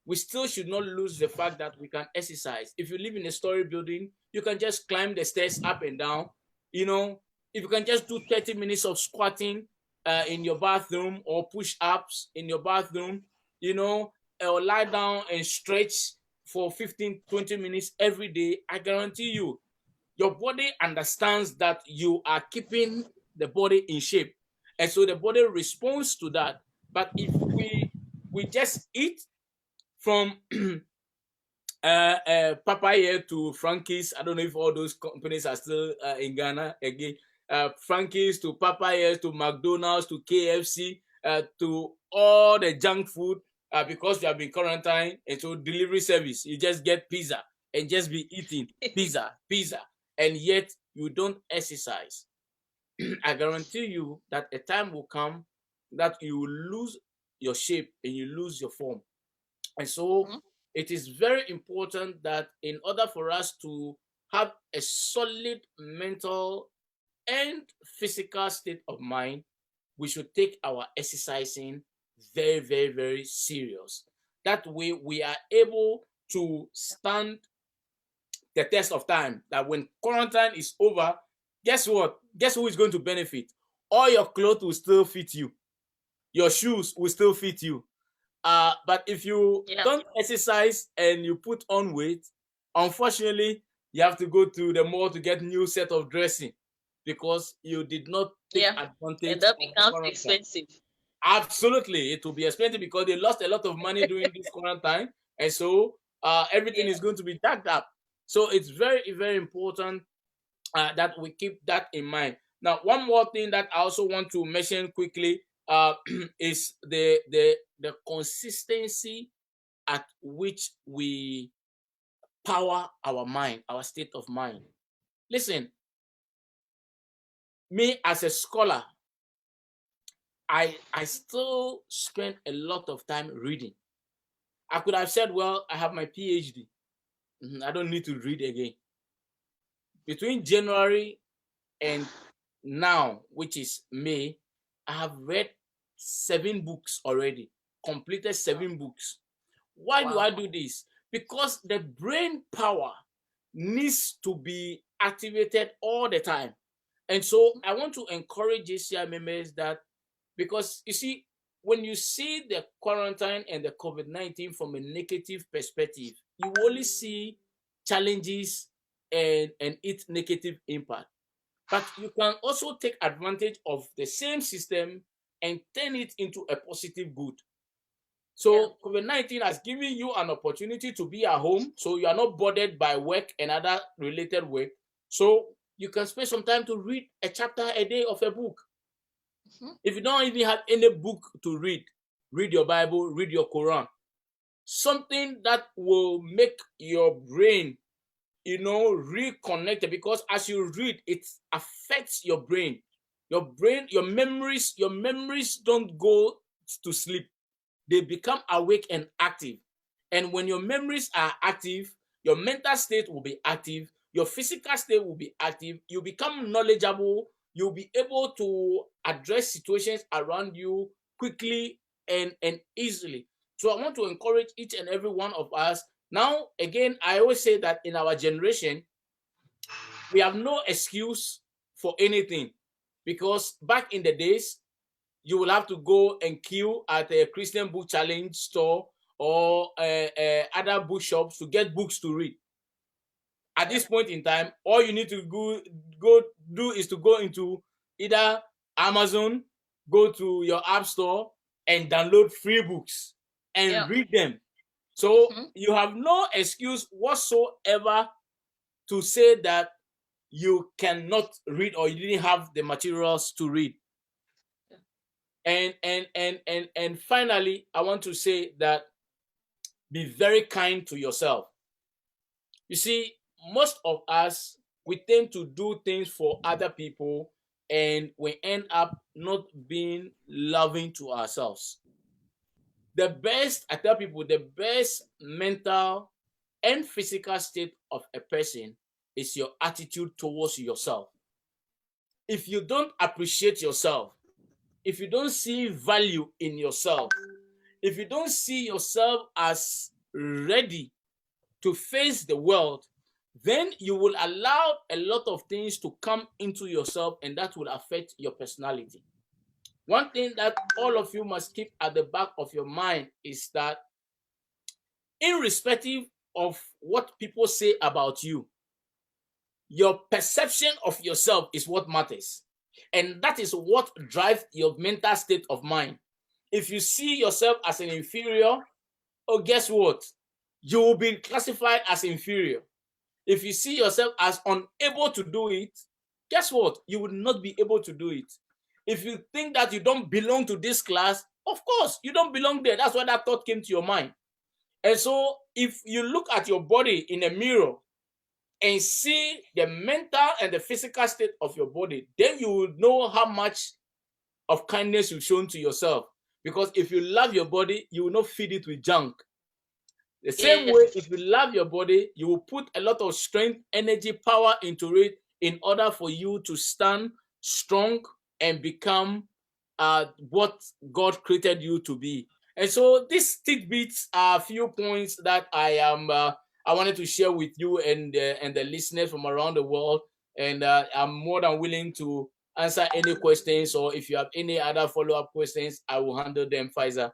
S1: we still should not lose the fact that we can exercise. If you live in a story building, you can just climb the stairs up and down. If you can just do 30 minutes of squatting in your bathroom or push-ups in your bathroom, or lie down and stretch for 15, 20 minutes every day, I guarantee you, your body understands that you are keeping the body in shape. And so the body responds to that. But if we just eat from Papaya to Frankie's, I don't know if all those companies are still in Ghana again. Frankie's to Papaya to McDonald's to KFC to all the junk food because you have been quarantined, and so delivery service, you just get pizza and just be eating pizza, and yet you don't exercise. I guarantee you that a time will come that you will lose your shape and you lose your form. And so it is very important that in order for us to have a solid mental and physical state of mind, we should take our exercising very, very, very serious. That way we are able to stand the test of time. That when quarantine is over, guess what? Guess who is going to benefit? All your clothes will still fit you. Your shoes will still fit you. But if you don't exercise and you put on weight, unfortunately, you have to go to the mall to get new set of dressing because you did not take advantage.
S2: And that becomes expensive.
S1: Absolutely, it will be expensive because they lost a lot of money during this quarantine, and so everything is going to be jacked up. So it's very, very important that we keep that in mind. Now, one more thing that I also want to mention quickly is the consistency at which we power our mind, our state of mind. Listen, me as a scholar, I still spend a lot of time reading. I could have said, well, I have my PhD. I don't need to read again. Between January and now, which is May, I have read 7 books already, completed 7 books. Why do I do this? Because the brain power needs to be activated all the time. And so I want to encourage JCI members that, because you see, when you see the quarantine and the COVID-19 from a negative perspective, you only see challenges and its negative impact. But you can also take advantage of the same system and turn it into a positive good. So COVID-19 has given you an opportunity to be at home, so you are not bothered by work and other related work. So you can spend some time to read a chapter a day of a book. If you don't even have any book to read your Bible, read your Quran. Something that will make your brain, reconnected, because as you read, it affects your brain. Your memories don't go to sleep. They become awake and active. And when your memories are active, your mental state will be active, your physical state will be active, you become knowledgeable, you'll be able to address situations around you quickly and easily. So I want to encourage each and every one of us. Now, again, I always say that in our generation, we have no excuse for anything, because back in the days, you will have to go and queue at a Christian book challenge store or other bookshops to get books to read. At this point in time, all you need to go do is to go into either Amazon, go to your app store and download free books and read them. So you have no excuse whatsoever to say that you cannot read or you didn't have the materials to read. And finally, I want to say that be very kind to yourself. You see, most of us, we tend to do things for other people and we end up not being loving to ourselves. I tell people, the best mental and physical state of a person is your attitude towards yourself. If you don't appreciate yourself, if you don't see value in yourself, if you don't see yourself as ready to face the world, then you will allow a lot of things to come into yourself and that will affect your personality. One thing that all of you must keep at the back of your mind is that irrespective of what people say about you, your perception of yourself is what matters. And that is what drives your mental state of mind. If you see yourself as an inferior, guess what? You will be classified as inferior. If you see yourself as unable to do it, guess what? You will not be able to do it. If you think that you don't belong to this class, of course, you don't belong there. That's why that thought came to your mind. And so if you look at your body in a mirror and see the mental and the physical state of your body, then you will know how much of kindness you've shown to yourself. Because if you love your body, you will not feed it with junk. The same way, if you love your body, you will put a lot of strength, energy, power into it in order for you to stand strong and become what God created you to be. And so these tidbits are a few points that I wanted to share with you and the listeners from around the world. And I'm more than willing to answer any questions, or if you have any other follow-up questions, I will handle them, Faiza.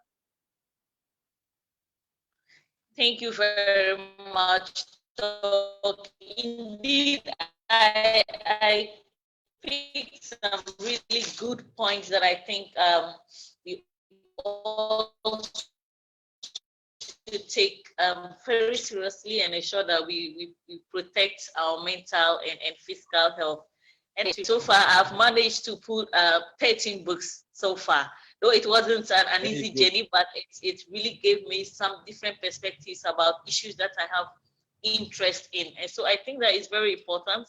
S2: Thank you very much, Doc. Indeed, I picked some really good points that I think we all should take very seriously and ensure that we protect our mental and physical health. And so far, I've managed to put 13 books so far. Though it wasn't an easy journey, but it really gave me some different perspectives about issues that I have interest in. And so I think that is very important.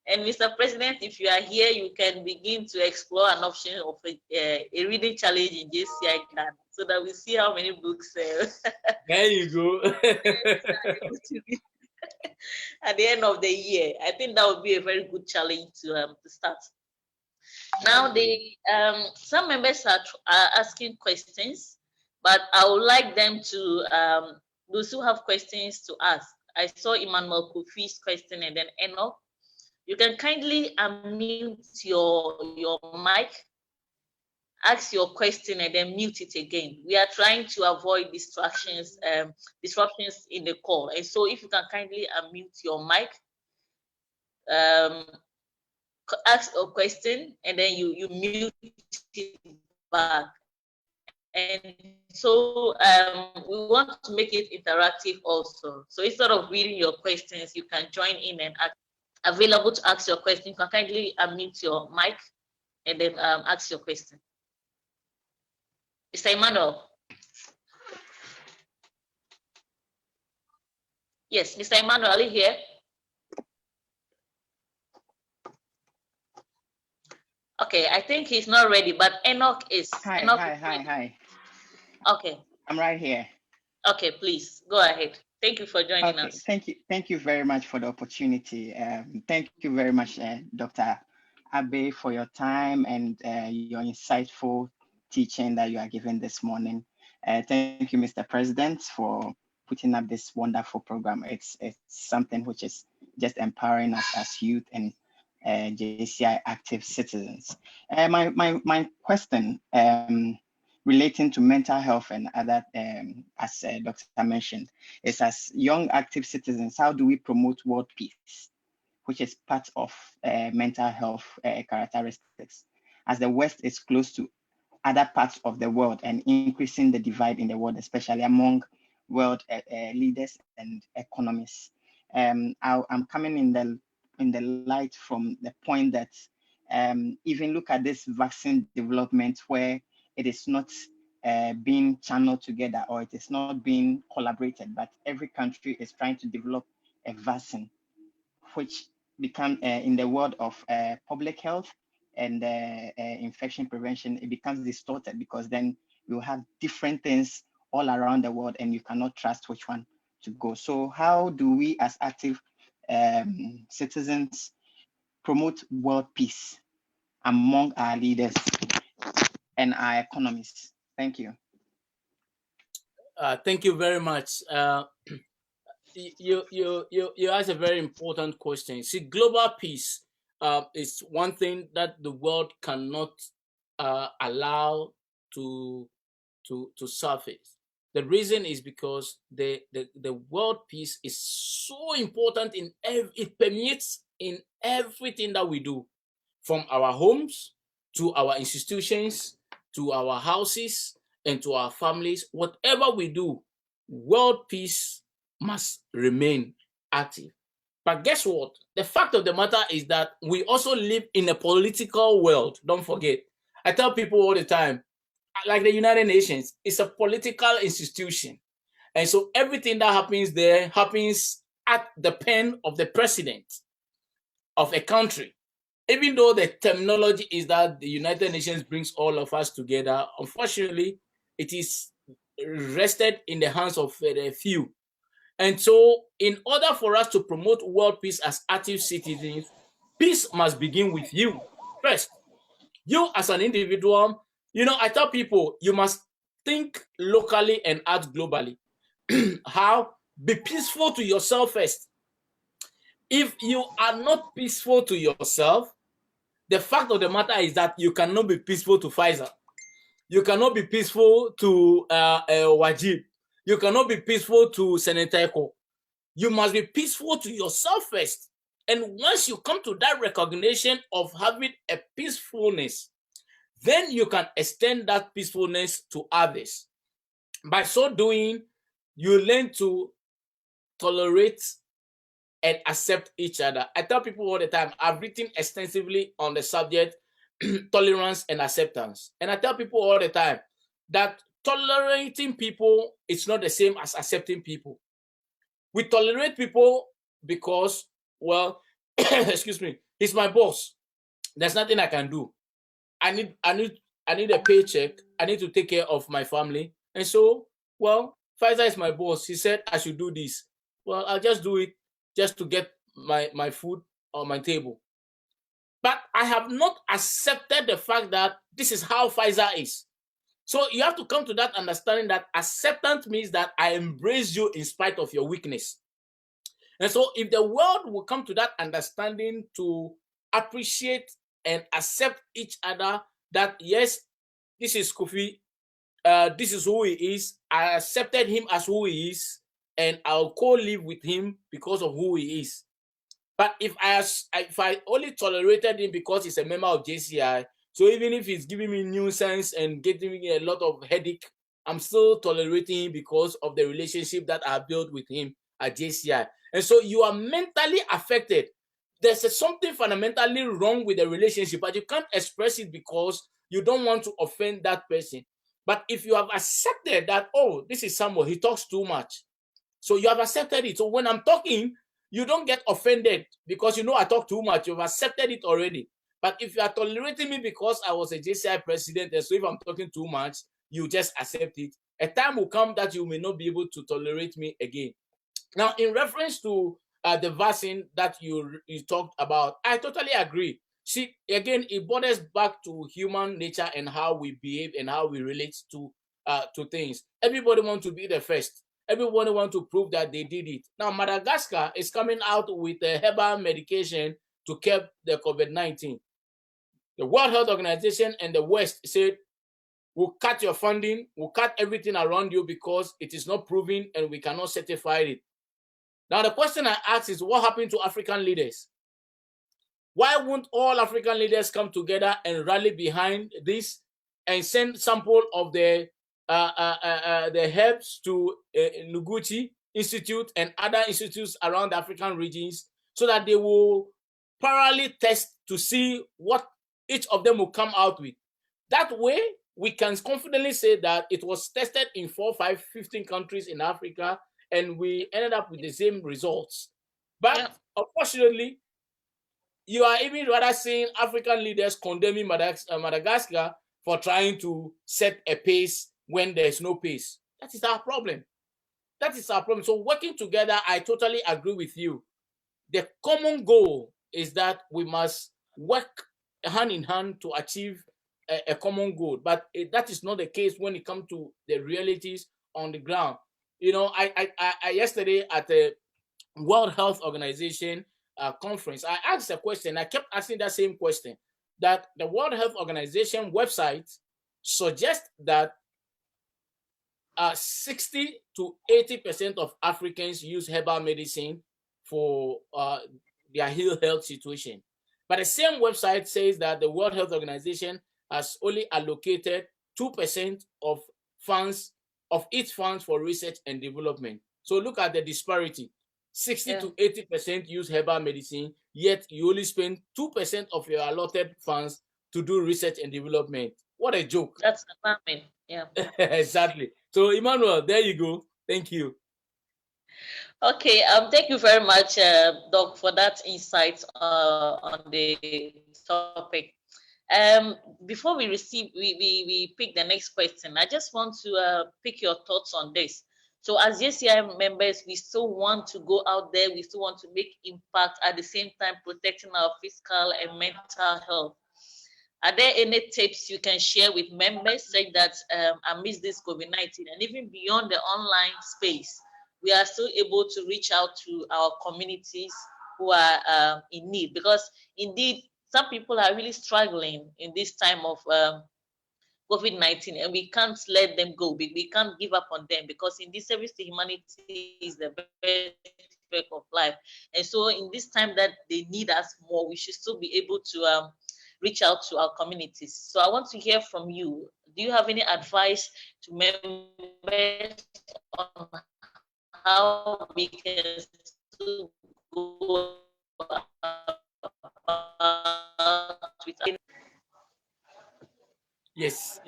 S2: And Mr. President, if you are here, you can begin to explore an option of a reading challenge in JCI Ghana, so that we see how many books.
S1: There you go.
S2: At the end of the year, I think that would be a very good challenge to start. Now, some members are asking questions, but I would like them to, those who have questions to ask. I saw Emmanuel Kofi's question and then Enoch. You can kindly unmute your mic, ask your question and then mute it again. We are trying to avoid disruptions in the call. And so if you can kindly unmute your mic, ask a question and then you mute it back. And so we want to make it interactive also. So instead of reading your questions, you can join in and available to ask your question. You can kindly unmute your mic and then ask your question. Mr. Emmanuel. Yes, Mr. Emmanuel, are you here? Okay, I think he's not ready, but Enoch is.
S3: Hi,
S2: Enoch
S3: hi.
S2: Okay.
S3: I'm right here.
S2: Okay, please go ahead. Thank you for joining us.
S3: Thank you very much for the opportunity. Thank you very much, Dr. Abbey, for your time and your insightful teaching that you are giving this morning. Thank you, Mr. President, for putting up this wonderful program. It's something which is just empowering us as youth and JCI active citizens. My question relating to mental health and other, as Dr. mentioned, is as young active citizens, how do we promote world peace, which is part of mental health characteristics, as the West is close to other parts of the world and increasing the divide in the world, especially among world leaders and economists. I'm coming in the light from the point that even look at this vaccine development where it is not being channeled together or it is not being collaborated, but every country is trying to develop a vaccine, which become in the world of public health and infection prevention, it becomes distorted because then you have different things all around the world and you cannot trust which one to go. So how do we as active citizens promote world peace among our leaders and our economists? Thank you.
S1: Thank you very much. You asked a very important question. See, global peace is one thing that the world cannot allow to surface. The reason is because the world peace is so important in it permeates in everything that we do, from our homes to our institutions to our houses and to our families. Whatever we do, world peace must remain active. But guess what? The fact of the matter is that we also live in a political world. Don't forget. I tell people all the time, like the United Nations, it's a political institution. And so everything that happens there happens at the pen of the president of a country. Even though the terminology is that the United Nations brings all of us together, unfortunately, it is rested in the hands of a few. And so, in order for us to promote world peace as active citizens, peace must begin with you first. You as an individual, I tell people you must think locally and act globally. How? Be peaceful to yourself first. If you are not peaceful to yourself, the fact of the matter is that you cannot be peaceful to Pfizer. You cannot be peaceful to Wajib. You cannot be peaceful to Senator Eko. You must be peaceful to yourself first. And once you come to that recognition of having a peacefulness, then you can extend that peacefulness to others. By so doing, you learn to tolerate and accept each other. I tell people all the time, I've written extensively on the subject tolerance and acceptance. And I tell people all the time that tolerating people is not the same as accepting people. We tolerate people because, well, excuse me, he's my boss. There's nothing I can do. I need a paycheck. I need to take care of my family. And so, well, Pfizer is my boss. He said I should do this. Well, I'll just do it just to get my food on my table. But I have not accepted the fact that this is how Pfizer is. So you have to come to that understanding that acceptance means that I embrace you in spite of your weakness. And so if the world will come to that understanding to appreciate and accept each other, that yes, this is Kofi, this is who he is, I accepted him as who he is, and I'll co-live with him because of who he is. But if I only tolerated him because he's a member of JCI, So even if he's giving me nuisance and getting me a lot of headache, I'm still tolerating him because of the relationship that I built with him at JCI. And so you are mentally affected. There's something fundamentally wrong with the relationship, but you can't express it because you don't want to offend that person. But if you have accepted that, oh, this is someone, he talks too much. So you have accepted it. So when I'm talking, you don't get offended because you know I talk too much. You've accepted it already. But if you are tolerating me because I was a JCI president, and so if I'm talking too much, you just accept it. A time will come that you may not be able to tolerate me again. Now, in reference to the vaccine that you talked about, I totally agree. See, again, it borders back to human nature and how we behave and how we relate to things. Everybody wants to be the first. Everybody wants to prove that they did it. Now, Madagascar is coming out with a herbal medication to curb the COVID-19. The World Health Organization and the West said, we'll cut your funding, we'll cut everything around you because it is not proven and we cannot certify it. Now, the question I ask is, what happened to African leaders? Why won't all African leaders come together and rally behind this and send sample of the herbs to Noguchi Institute and other institutes around the African regions so that they will parallelly test to see what each of them will come out with? That way, we can confidently say that it was tested in 4, 5, 15 countries in Africa, and we ended up with the same results. But unfortunately, you are even rather seeing African leaders condemning Madagascar for trying to set a pace when there's no pace. That is our problem. That is our problem. So working together, I totally agree with you. The common goal is that we must work hand in hand to achieve a common goal. But that is not the case when it comes to the realities on the ground. You know, I yesterday at the World Health Organization conference, I asked a question. I kept asking that same question, that the World Health Organization website suggests that 60 to 80% of Africans use herbal medicine for their health situation. But the same website says that the World Health Organization has only allocated 2% of funds, of its funds, for research and development. So look at the disparity. 60 to 80% use herbal medicine, yet you only spend 2% of your allotted funds to do research and development. What a joke.
S2: That's alarming. Yeah.
S1: Exactly. So Emmanuel, there you go. Thank you.
S2: Okay, thank you very much, Doc, for that insight on the topic. Before we pick the next question, I just want to pick your thoughts on this. So as JCI members, we still want to go out there, we still want to make impact, at the same time protecting our physical and mental health. Are there any tips you can share with members such that amidst this COVID-19 and even beyond the online space, we are still able to reach out to our communities who are in need? Because indeed, some people are really struggling in this time of COVID-19, and we can't let them go. We can't give up on them, because in this, service to humanity is the best work of life. And so in this time that they need us more, we should still be able to reach out to our communities. So I want to hear from you. Do you have any advice to members on how we can still go with?
S1: Yes.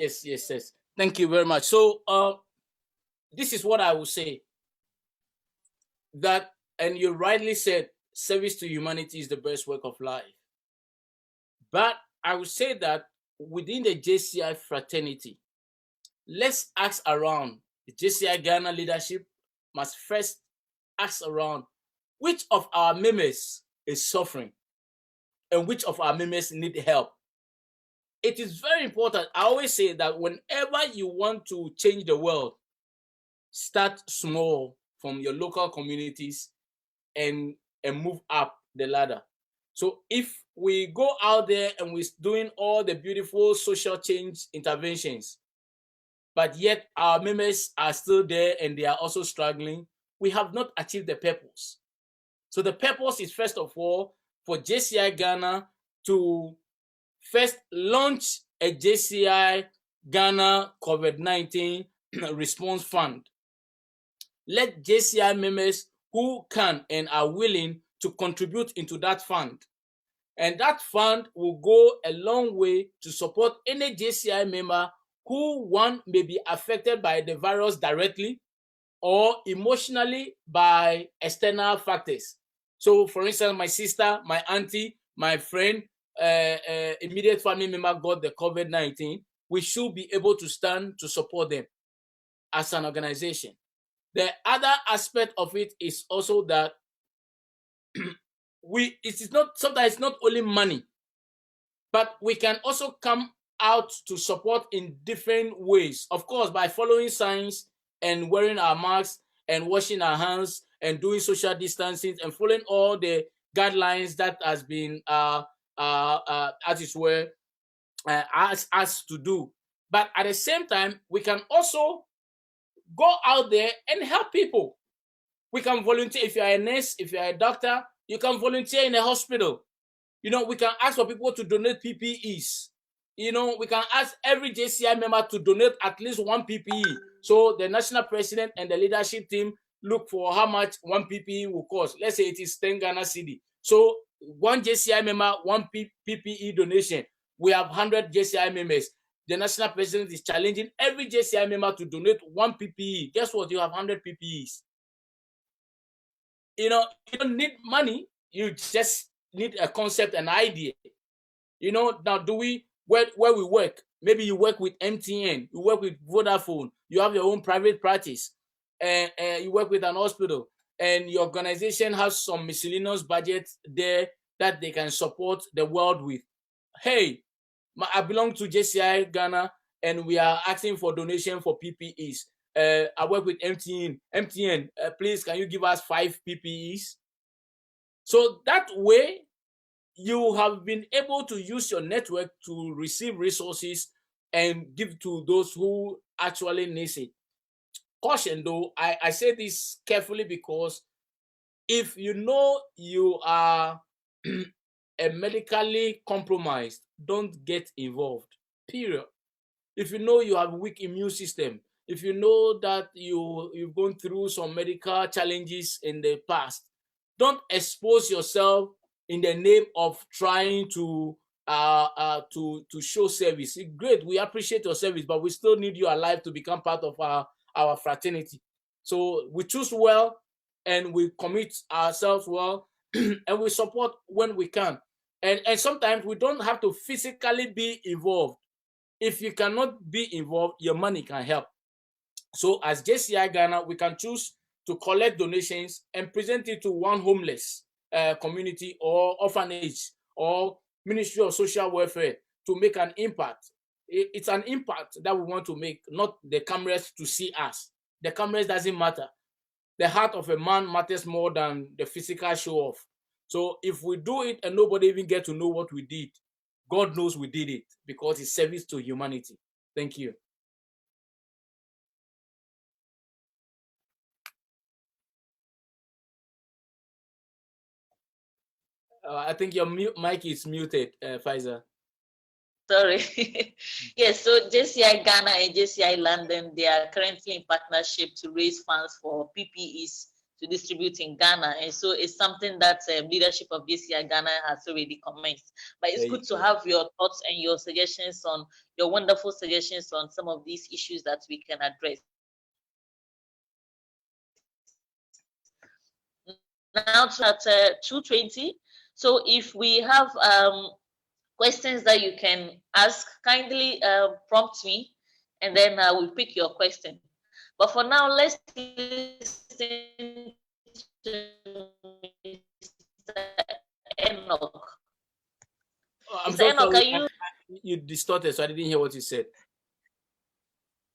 S1: Thank you very much. So this is what I will say. That, and you rightly said, service to humanity is the best work of life. But I would say that within the JCI fraternity, let's ask around. The JCI Ghana leadership must first ask around which of our members is suffering and which of our members need help. It is very important. I always say that whenever you want to change the world, start small from your local communities and move up the ladder. So if we go out there and we're doing all the beautiful social change interventions, but yet our members are still there and they are also struggling, we have not achieved the purpose. So the purpose is, first of all, for JCI Ghana to first launch a JCI Ghana COVID-19 response fund. Let JCI members who can and are willing to contribute into that fund. And that fund will go a long way to support any JCI member who, one, may be affected by the virus directly or emotionally by external factors. So, for instance, my sister, my auntie, my friend, immediate family member got the COVID-19. We should be able to stand to support them as an organization. The other aspect of it is also that sometimes it's not only money, but we can also come out to support in different ways. Of course, by following signs and wearing our masks and washing our hands and doing social distancing and following all the guidelines that has been as it were asked us to do. But at the same time, we can also go out there and help people. We can volunteer. If you are a nurse, if you are a doctor, you can volunteer in a hospital. We can ask for people to donate PPEs. We can ask every JCI member to donate at least one PPE. So the national president and the leadership team look for how much one PPE will cost. Let's say it is 10 Ghana cedi. So one JCI member, one PPE donation. We have 100 JCI members. The national president is challenging every JCI member to donate one PPE. Guess what? You have 100 PPEs. You don't need money. You just need a concept, an idea. Now, where we work, maybe you work with MTN, you work with Vodafone, you have your own private practice, and you work with an hospital, and your organization has some miscellaneous budget there that they can support the world with. Hey, I belong to JCI Ghana, and we are asking for donation for PPEs. I work with MTN. MTN, please, can you give us 5 PPEs? So that way, you have been able to use your network to receive resources and give to those who actually need it. Caution though, I say this carefully because if you know you are a medically compromised, don't get involved, period. If you know you have a weak immune system, if you know that you've gone through some medical challenges in the past, don't expose yourself in the name of trying to show service. It's great, we appreciate your service, but we still need you alive to become part of our fraternity. So we choose well and we commit ourselves well and we support when we can. And sometimes we don't have to physically be involved. If you cannot be involved, your money can help. So as JCI Ghana, we can choose to collect donations and present it to one homeless community or orphanage or Ministry of Social Welfare to make an impact. It's an impact that we want to make, not the cameras to see us. The cameras doesn't matter. The heart of a man matters more than the physical show off. So if we do it and nobody even get to know what we did, God knows we did it because it's service to humanity. Thank you. I think your mic is muted, Pfizer.
S2: Sorry. Yes, so JCI Ghana and JCI London, they are currently in partnership to raise funds for PPEs to distribute in Ghana. And so it's something that leadership of JCI Ghana has already commenced. But it's good to have your thoughts and your suggestions on, your wonderful suggestions on some of these issues that we can address. Now at 2:20. So if we have questions that you can ask, kindly prompt me, and then I will pick your question. But for now, let's listen to Mr. Enoch.
S1: I'm so sorry. You distorted, so I didn't hear what you said.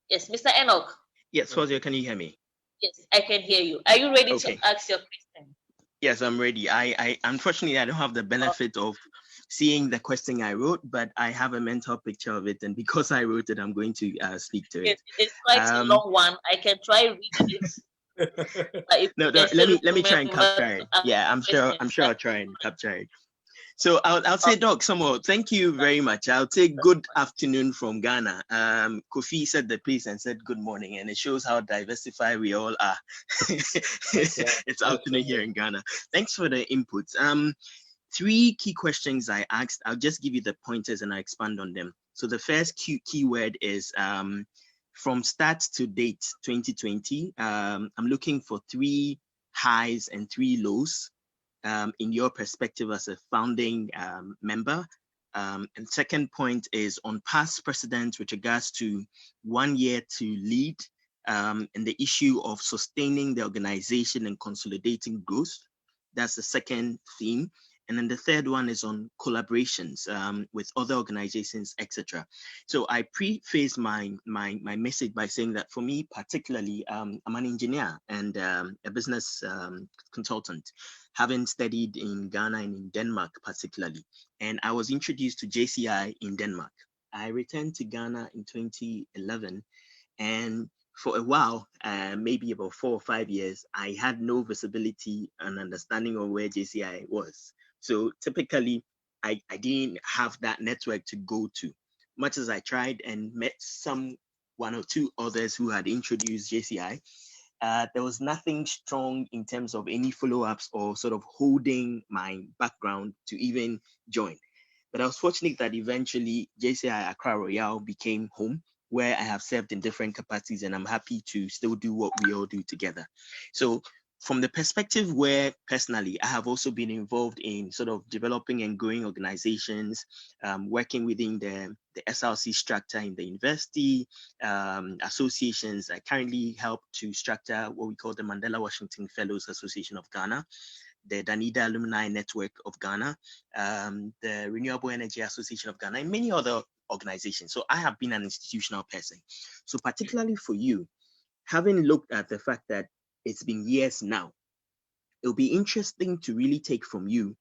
S2: Yes, Mr. Enoch.
S4: Yes, Fozio, can you hear me?
S2: Yes, I can hear you. Are you ready to ask your question?
S4: Yes, I'm ready. I unfortunately I don't have the benefit of seeing the question I wrote, but I have a mental picture of it, and because I wrote it, I'm going to speak to it.
S2: It's quite a long one. I can try reading it.
S4: No, let me try and capture it. Yeah, I'm sure I'll try and capture it. So I'll say, Doc, Samuel, thank you very much. I'll say good afternoon from Ghana. Kofi said the piece and said good morning, and it shows how diversified we all are. It's afternoon here in Ghana. Thanks for the inputs. 3 key questions I asked. I'll just give you the pointers and I expand on them. So the first keyword is from start to date 2020. I'm looking for 3 highs and 3 lows. In your perspective as a founding member. And second point is on past precedents with regards to 1 year to lead and the issue of sustaining the organization and consolidating growth. That's the second theme. And then the third one is on collaborations with other organizations, etc. So I preface my message by saying that for me, particularly, I'm an engineer and a business consultant, having studied in Ghana and in Denmark particularly. And I was introduced to JCI in Denmark. I returned to Ghana in 2011, and for a while, maybe about 4 or 5 years, I had no visibility and understanding of where JCI was. So typically, I didn't have that network to go to. Much as I tried and met 1 or 2 others who had introduced JCI, there was nothing strong in terms of any follow-ups or sort of holding my background to even join. But I was fortunate that eventually JCI Accra Royale became home, where I have served in different capacities, and I'm happy to still do what we all do together. So from the perspective where personally, I have also been involved in sort of developing and growing organizations, working within the SRC structure in the university, associations. I currently help to structure what we call the Mandela Washington Fellows Association of Ghana, the Danida Alumni Network of Ghana, the Renewable Energy Association of Ghana, and many other organizations. So I have been an institutional person. So particularly for you, having looked at the fact that it's been years now, it'll be interesting to really take from you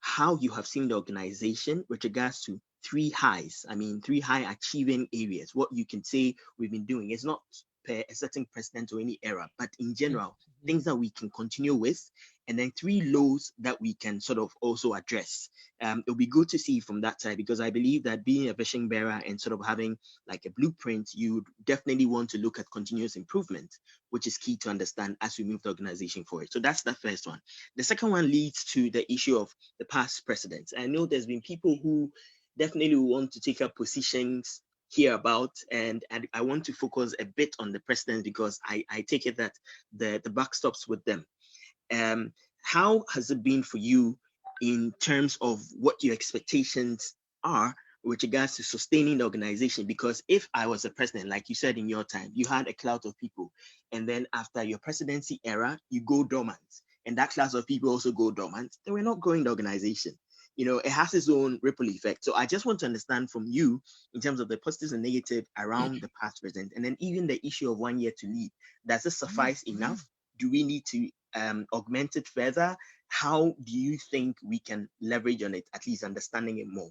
S4: how you have seen the organization with regards to 3 highs. I mean, 3 high achieving areas, what you can say we've been doing. It's not per a certain precedent or any era, but in general, things that we can continue with, and then 3 lows that we can sort of also address. It'll be good to see from that side, because I believe that being a vision bearer and sort of having like a blueprint, you definitely want to look at continuous improvement, which is key to understand as we move the organization forward. So that's the first one. The second one leads to the issue of the past precedents. I know there's been people who definitely want to take up positions here about, and I want to focus a bit on the precedents, because I take it that the buck stops with them. How has it been for you in terms of what your expectations are with regards to sustaining the organization? Because if I was a president, like you said in your time, you had a cloud of people, and then after your presidency era, you go dormant, and that class of people also go dormant, then we're not growing the organization. You know, it has its own ripple effect. So I just want to understand from you in terms of the positives and negatives around the past, present, and then even the issue of 1 year to lead. Does it suffice enough? Do we need to augment it further? How do you think we can leverage on it, at least understanding it more?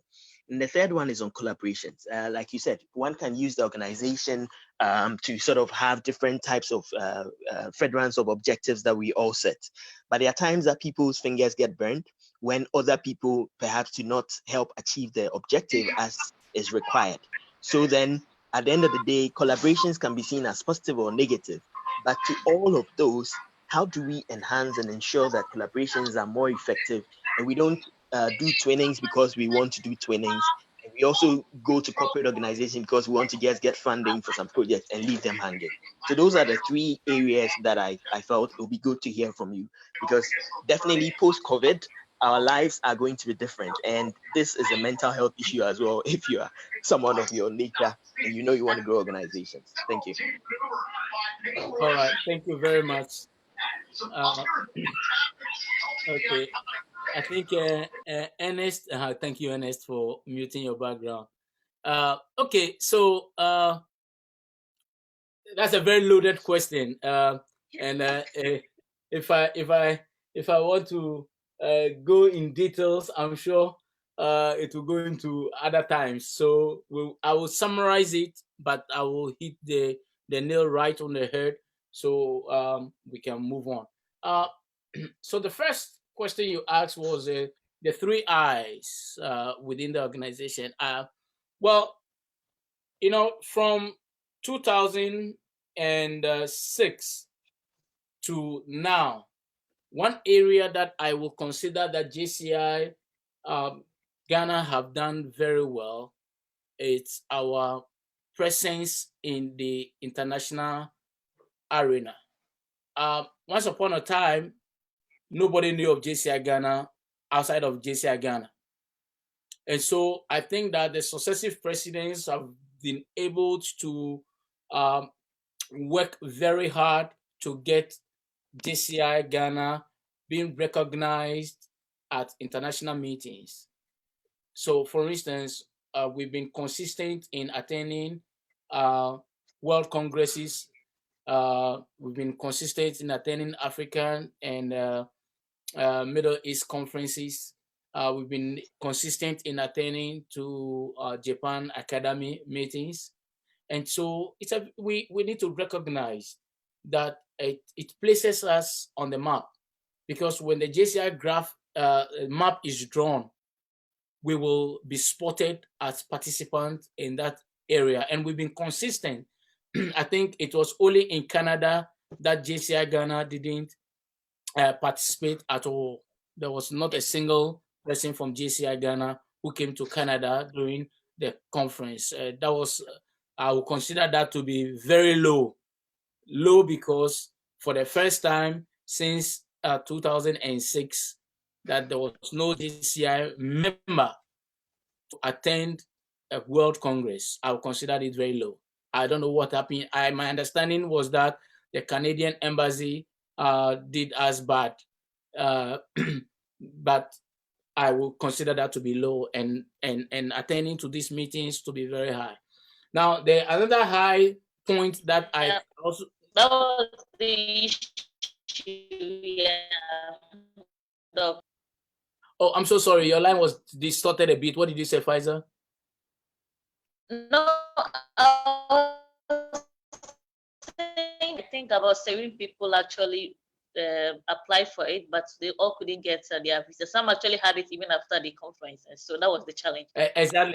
S4: And the third one is on collaborations. Like you said, one can use the organization to sort of have different types of furtherance of objectives that we all set. But there are times that people's fingers get burned when other people perhaps do not help achieve the objective as is required. So then at the end of the day, collaborations can be seen as positive or negative. But to all of those, how do we enhance and ensure that collaborations are more effective, and we don't do twinnings because we want to do twinnings, and we also go to corporate organizations because we want to get funding for some projects and leave them hanging? So those are the 3 areas that I felt it would be good to hear from you, because definitely post-COVID, our lives are going to be different, and this is a mental health issue as well if you are someone of your nature and you know you want to grow organizations. Thank you.
S1: All right, thank you very much. Okay, I think Ernest, thank you, Ernest, for muting your background. Okay, so that's a very loaded question, and if I want to go in details, I'm sure it will go into other times. So I will summarize it, but I will hit the nail right on the head, so we can move on. So the first question you asked was the the three I's within the organization. Well, you know, from 2006 to now, one area that I will consider that JCI Ghana have done very well, it's our presence in the international arena. Once upon a time, nobody knew of JCI Ghana outside of JCI Ghana. And so I think that the successive presidents have been able to work very hard to get JCI Ghana being recognized at international meetings. So, for instance, we've been consistent in attending world congresses. We've been consistent in attending African and Middle East conferences. We've been consistent in attending to Japan Academy meetings. And so we need to recognize that it places us on the map, because when the JCI map is drawn, we will be spotted as participants in that area. And we've been consistent. I think it was only in Canada that JCI Ghana didn't participate at all. There was not a single person from JCI Ghana who came to Canada during the conference. That was, I would consider that to be very low. Low because for the first time since 2006, that there was no JCI member to attend a World Congress. I would consider it very low. I don't know what happened. My understanding was that the Canadian embassy did us bad, but I will consider that to be low, and attending to these meetings to be very high. Now, the another high point that I also...
S2: That was the issue, yeah.
S1: Oh, I'm so sorry. Your line was distorted a bit. What did you say, Pfizer?
S2: No, I think about 7 people actually applied for it, but they all couldn't get their visa. Some actually had it even after the conference, and so that was the challenge.
S1: Exactly.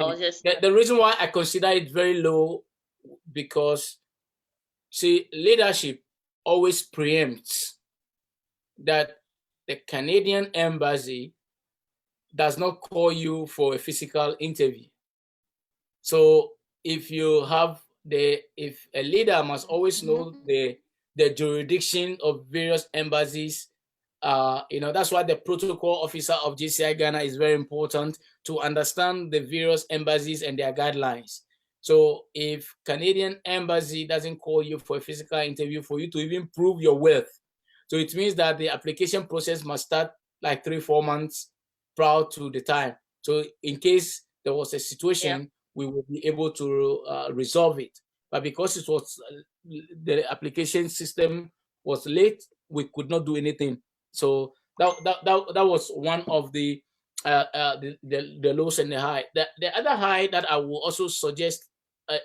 S1: The reason why I consider it very low, because, see, leadership always preempts that the Canadian embassy does not call you for a physical interview. So if you have if a leader must always know the jurisdiction of various embassies, that's why the protocol officer of JCI Ghana is very important, to understand the various embassies and their guidelines. So if Canadian embassy doesn't call you for a physical interview for you to even prove your worth, so it means that the application process must start like 3-4 months prior to the time. So in case there was a situation, we will be able to resolve it. But because it was the application system was late, we could not do anything. So that was one of the lows and the high. The other high that I will also suggest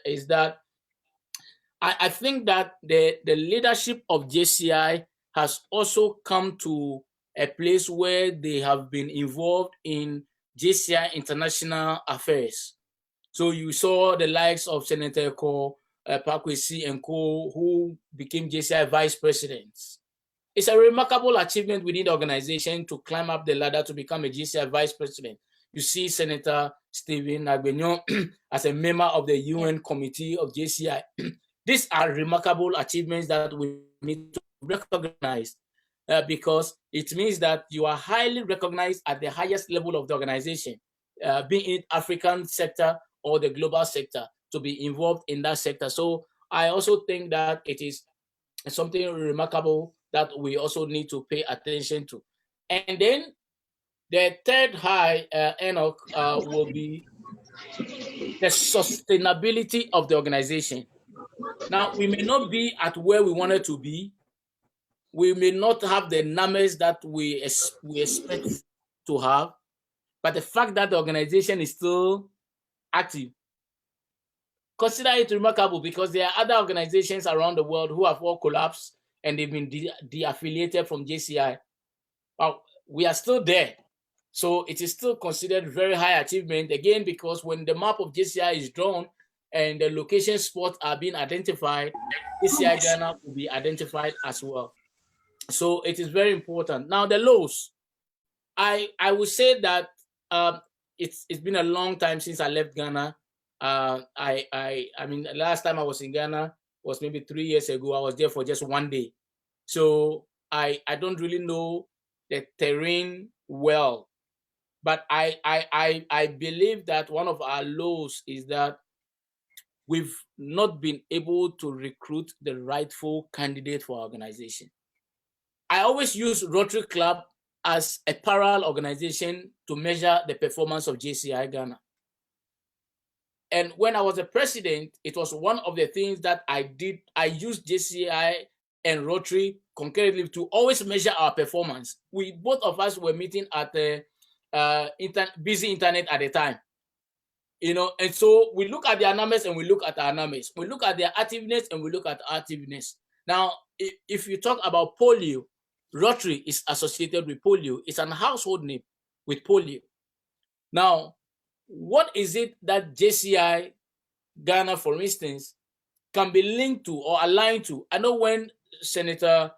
S1: is that I think that the leadership of JCI has also come to a place where they have been involved in JCI international affairs. So you saw the likes of Senator Pakwesi and Co, who became JCI vice presidents. It's a remarkable achievement within the organization to climb up the ladder to become a JCI vice president. You see Senator Stephen Agbenyo as a member of the UN committee of JCI. These are remarkable achievements that we need to recognize because it means that you are highly recognized at the highest level of the organization, be it African sector or the global sector, to be involved in that sector. So I also think that it is something remarkable that we also need to pay attention to. And then the third high, Enoch, will be the sustainability of the organization. Now, we may not be at where we wanted to be. We may not have the numbers that we expect to have, but the fact that the organization is still active, consider it remarkable, because there are other organizations around the world who have all collapsed and they've been de-affiliated from JCI. Well, we are still there. So it is still considered very high achievement, again, because when the map of JCI is drawn and the location spots are being identified, JCI Ghana will be identified as well. So it is very important. Now the lows, I would say that it's been a long time since I left Ghana. I mean, the last time I was in Ghana was maybe 3 years ago. I was there for just 1 day. So I don't really know the terrain well. But I believe that one of our lows is that we've not been able to recruit the rightful candidate for our organization. I always use Rotary Club as a parallel organization to measure the performance of JCI Ghana. And when I was the president, it was one of the things that I did. I used JCI and Rotary concurrently to always measure our performance. Both of us were meeting at the busy internet at the time, and so we look at their numbers and we look at our numbers. We look at their activeness and we look at our activeness. Now, if you talk about polio, Rotary is associated with polio. It's an household name with polio. Now, what is it that JCI Ghana, for instance, can be linked to or aligned to? I know when Senator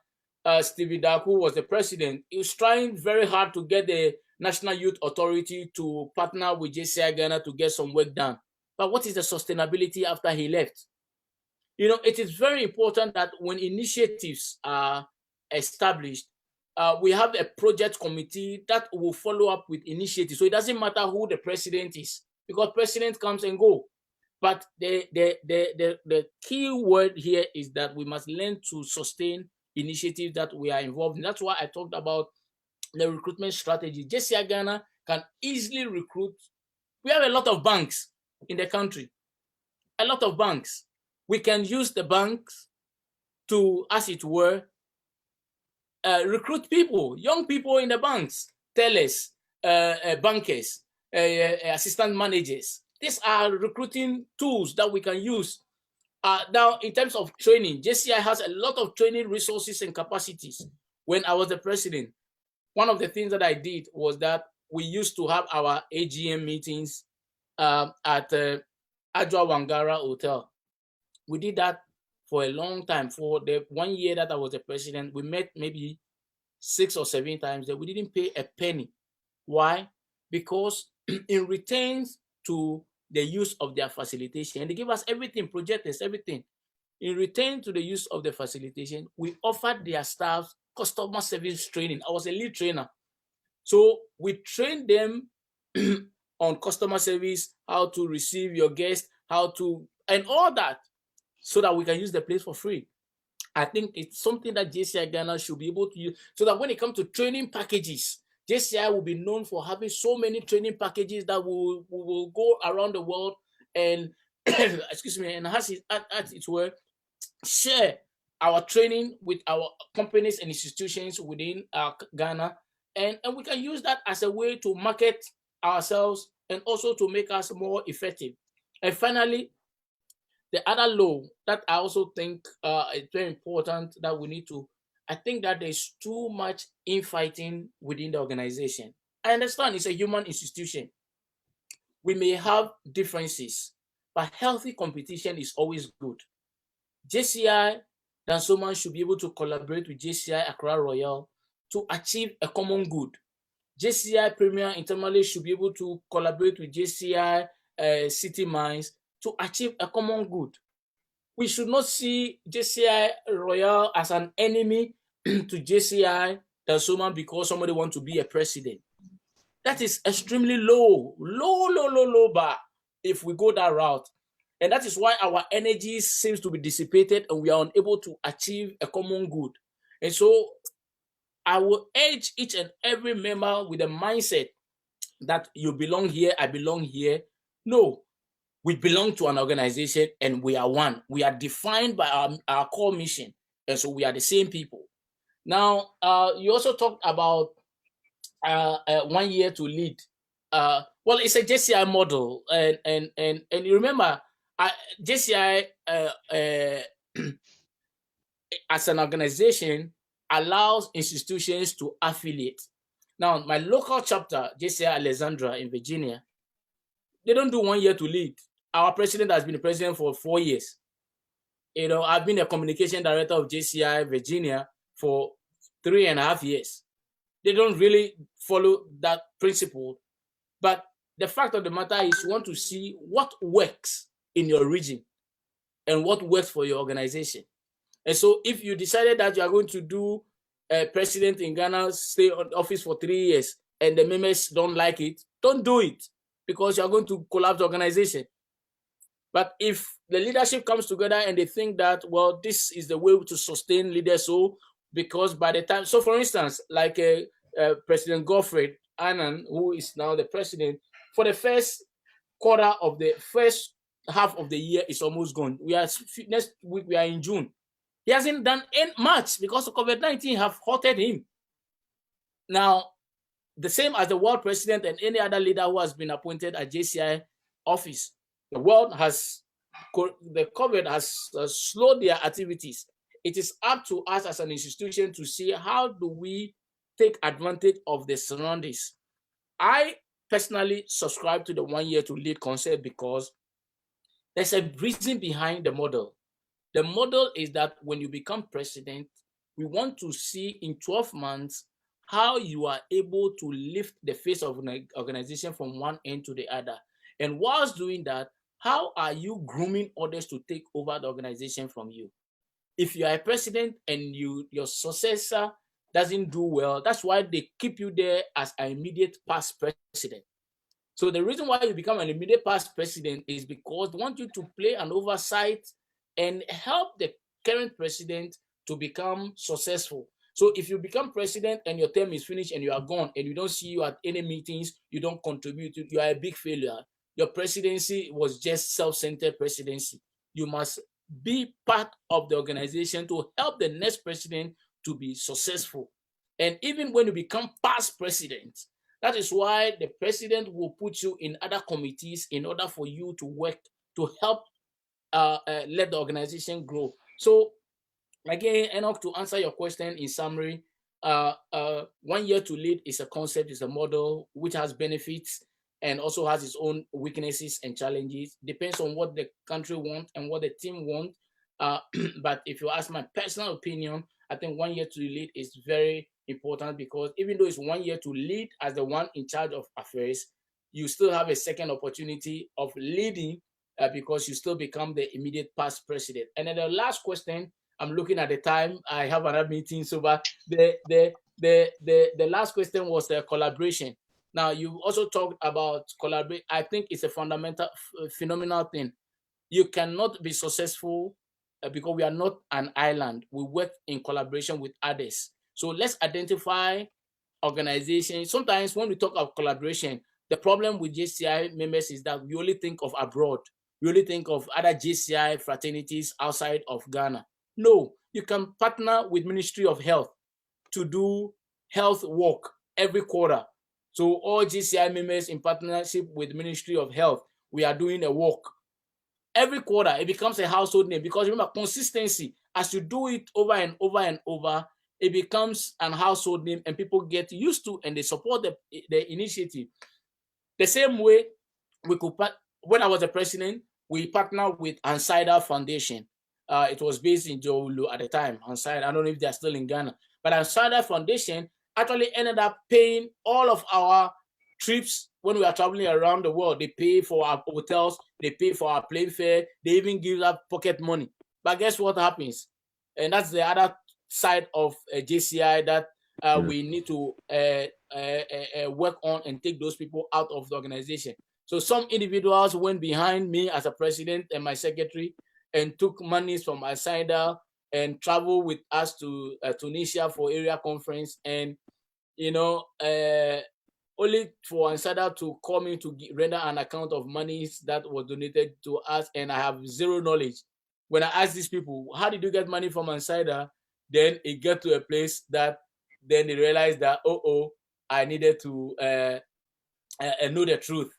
S1: Stevie Daku was the president, he was trying very hard to get the National Youth Authority to partner with JCI Ghana to get some work done. But what is the sustainability after he left? It is very important that when initiatives are established, we have a project committee that will follow up with initiatives. So it doesn't matter who the president is, because president comes and go. But the key word here is that we must learn to sustain initiatives that we are involved in. That's why I talked about the recruitment strategy. JCI Ghana can easily recruit. We have a lot of banks in the country, a lot of banks. We can use the banks to, as it were, recruit people, young people in the banks, tellers, bankers, assistant managers. These are recruiting tools that we can use. Now, in terms of training, JCI has a lot of training resources and capacities. When I was the president, one of the things that I did was that we used to have our AGM meetings at Adwa Wangara Hotel. We did that for a long time. For the 1 year that I was the president, we met maybe 6 or 7 times. That we didn't pay a penny. Why? Because in return to the use of their facilitation, and they give us everything, projectors, everything. In return to the use of the facilitation, we offered their staff customer service training. I was a lead trainer. So we trained them on customer service, how to receive your guest, and all that, so that we can use the place for free. I think it's something that JCI Ghana should be able to use, so that when it comes to training packages, JCI will be known for having so many training packages that will go around the world and excuse me, and as it were, share our training with our companies and institutions within Ghana, and we can use that as a way to market ourselves and also to make us more effective. And finally, the other law that I also think is very important that we need to, I think that there's too much infighting within the organization. I understand it's a human institution. We may have differences, but healthy competition is always good. JCI Dansoman should be able to collaborate with JCI Accra Royal to achieve a common good. JCI Premier Intermali should be able to collaborate with JCI City Mines to achieve a common good. We should not see JCI Royal as an enemy to JCI Dansoman because somebody wants to be a president. That is extremely low bar if we go that route. And that is why our energy seems to be dissipated and we are unable to achieve a common good. And so I will urge each and every member with a mindset that you belong here, I belong here. No, we belong to an organization and we are one. We are defined by our core mission. And so we are the same people. Now, you also talked about 1 year to lead. Well, it's a JCI model. And you remember, JCI as an organization allows institutions to affiliate. Now, my local chapter, JCI Alexandra in Virginia, they don't do 1 year to lead. Our president has been president for 4 years. I've been a communication director of JCI Virginia for 3.5 years. They don't really follow that principle. But the fact of the matter is you want to see what works in your region and what works for your organization. And so if you decided that you are going to do a president in Ghana, stay on office for 3 years, and the members don't like it, don't do it, because you are going to collapse the organization. But if the leadership comes together and they think that, well, this is the way to sustain leaders, so because by the time, so for instance, like President Godfrey Annan, who is now the president, for the first quarter of the first half of the year is almost gone. Next week we are in June. He hasn't done much because of COVID-19 have halted him. Now, the same as the world president and any other leader who has been appointed at JCI office, the COVID has slowed their activities. It is up to us as an institution to see how do we take advantage of the surroundings. I personally subscribe to the 1 year to lead concept because there's a reason behind the model. The model is that when you become president, we want to see in 12 months how you are able to lift the face of an organization from one end to the other. And whilst doing that, how are you grooming others to take over the organization from you? If you are a president and your successor doesn't do well, that's why they keep you there as an immediate past president. So the reason why you become an immediate past president is because they want you to play an oversight and help the current president to become successful. So if you become president and your term is finished and you are gone and you don't see you at any meetings, you don't contribute, you are a big failure. Your presidency was just self-centered presidency. You must be part of the organization to help the next president to be successful. And even when you become past president, that is why the president will put you in other committees in order for you to work to help let the organization grow. So again, Enoch, to answer your question in summary, 1 year to lead is a concept, is a model which has benefits and also has its own weaknesses and challenges. Depends on what the country wants and what the team wants. But if you ask my personal opinion, I think 1 year to lead is very important because even though it's 1 year to lead as the one in charge of affairs, you still have a second opportunity of leading because you still become the immediate past president. And then the last question, I'm looking at the time, I have another meeting, so but the last question was the collaboration. Now, you also talked about collaborate. I think it's a fundamental, phenomenal thing. You cannot be successful because we are not an island. We work in collaboration with others. So let's identify organizations. Sometimes when we talk of collaboration, the problem with JCI members is that we only think of abroad. We only think of other JCI fraternities outside of Ghana. No, you can partner with Ministry of Health to do health work every quarter. So all JCI members in partnership with Ministry of Health, we are doing a work. Every quarter, it becomes a household name because remember, consistency, as you do it over and over and over, it becomes an household name and people get used to and they support the initiative. The same way we could, when I was the president, we partnered with Ansider Foundation. It was based in Jowulu at the time. Ansider, I don't know if they're still in Ghana, but Ansider Foundation actually ended up paying all of our trips when we are traveling around the world. They pay for our hotels, they pay for our plane fare, they even give us pocket money. But guess what happens? And that's the other side of JCI that we need to work on and take those people out of the organization. So some individuals went behind me as a president and my secretary and took monies from Ansider and traveled with us to Tunisia for area conference. And, you know, only for Ansider to call me to render an account of monies that was donated to us, and I have zero knowledge. When I ask these people, how did you get money from Ansider? Then it got to a place that then they realized that, I needed to know the truth.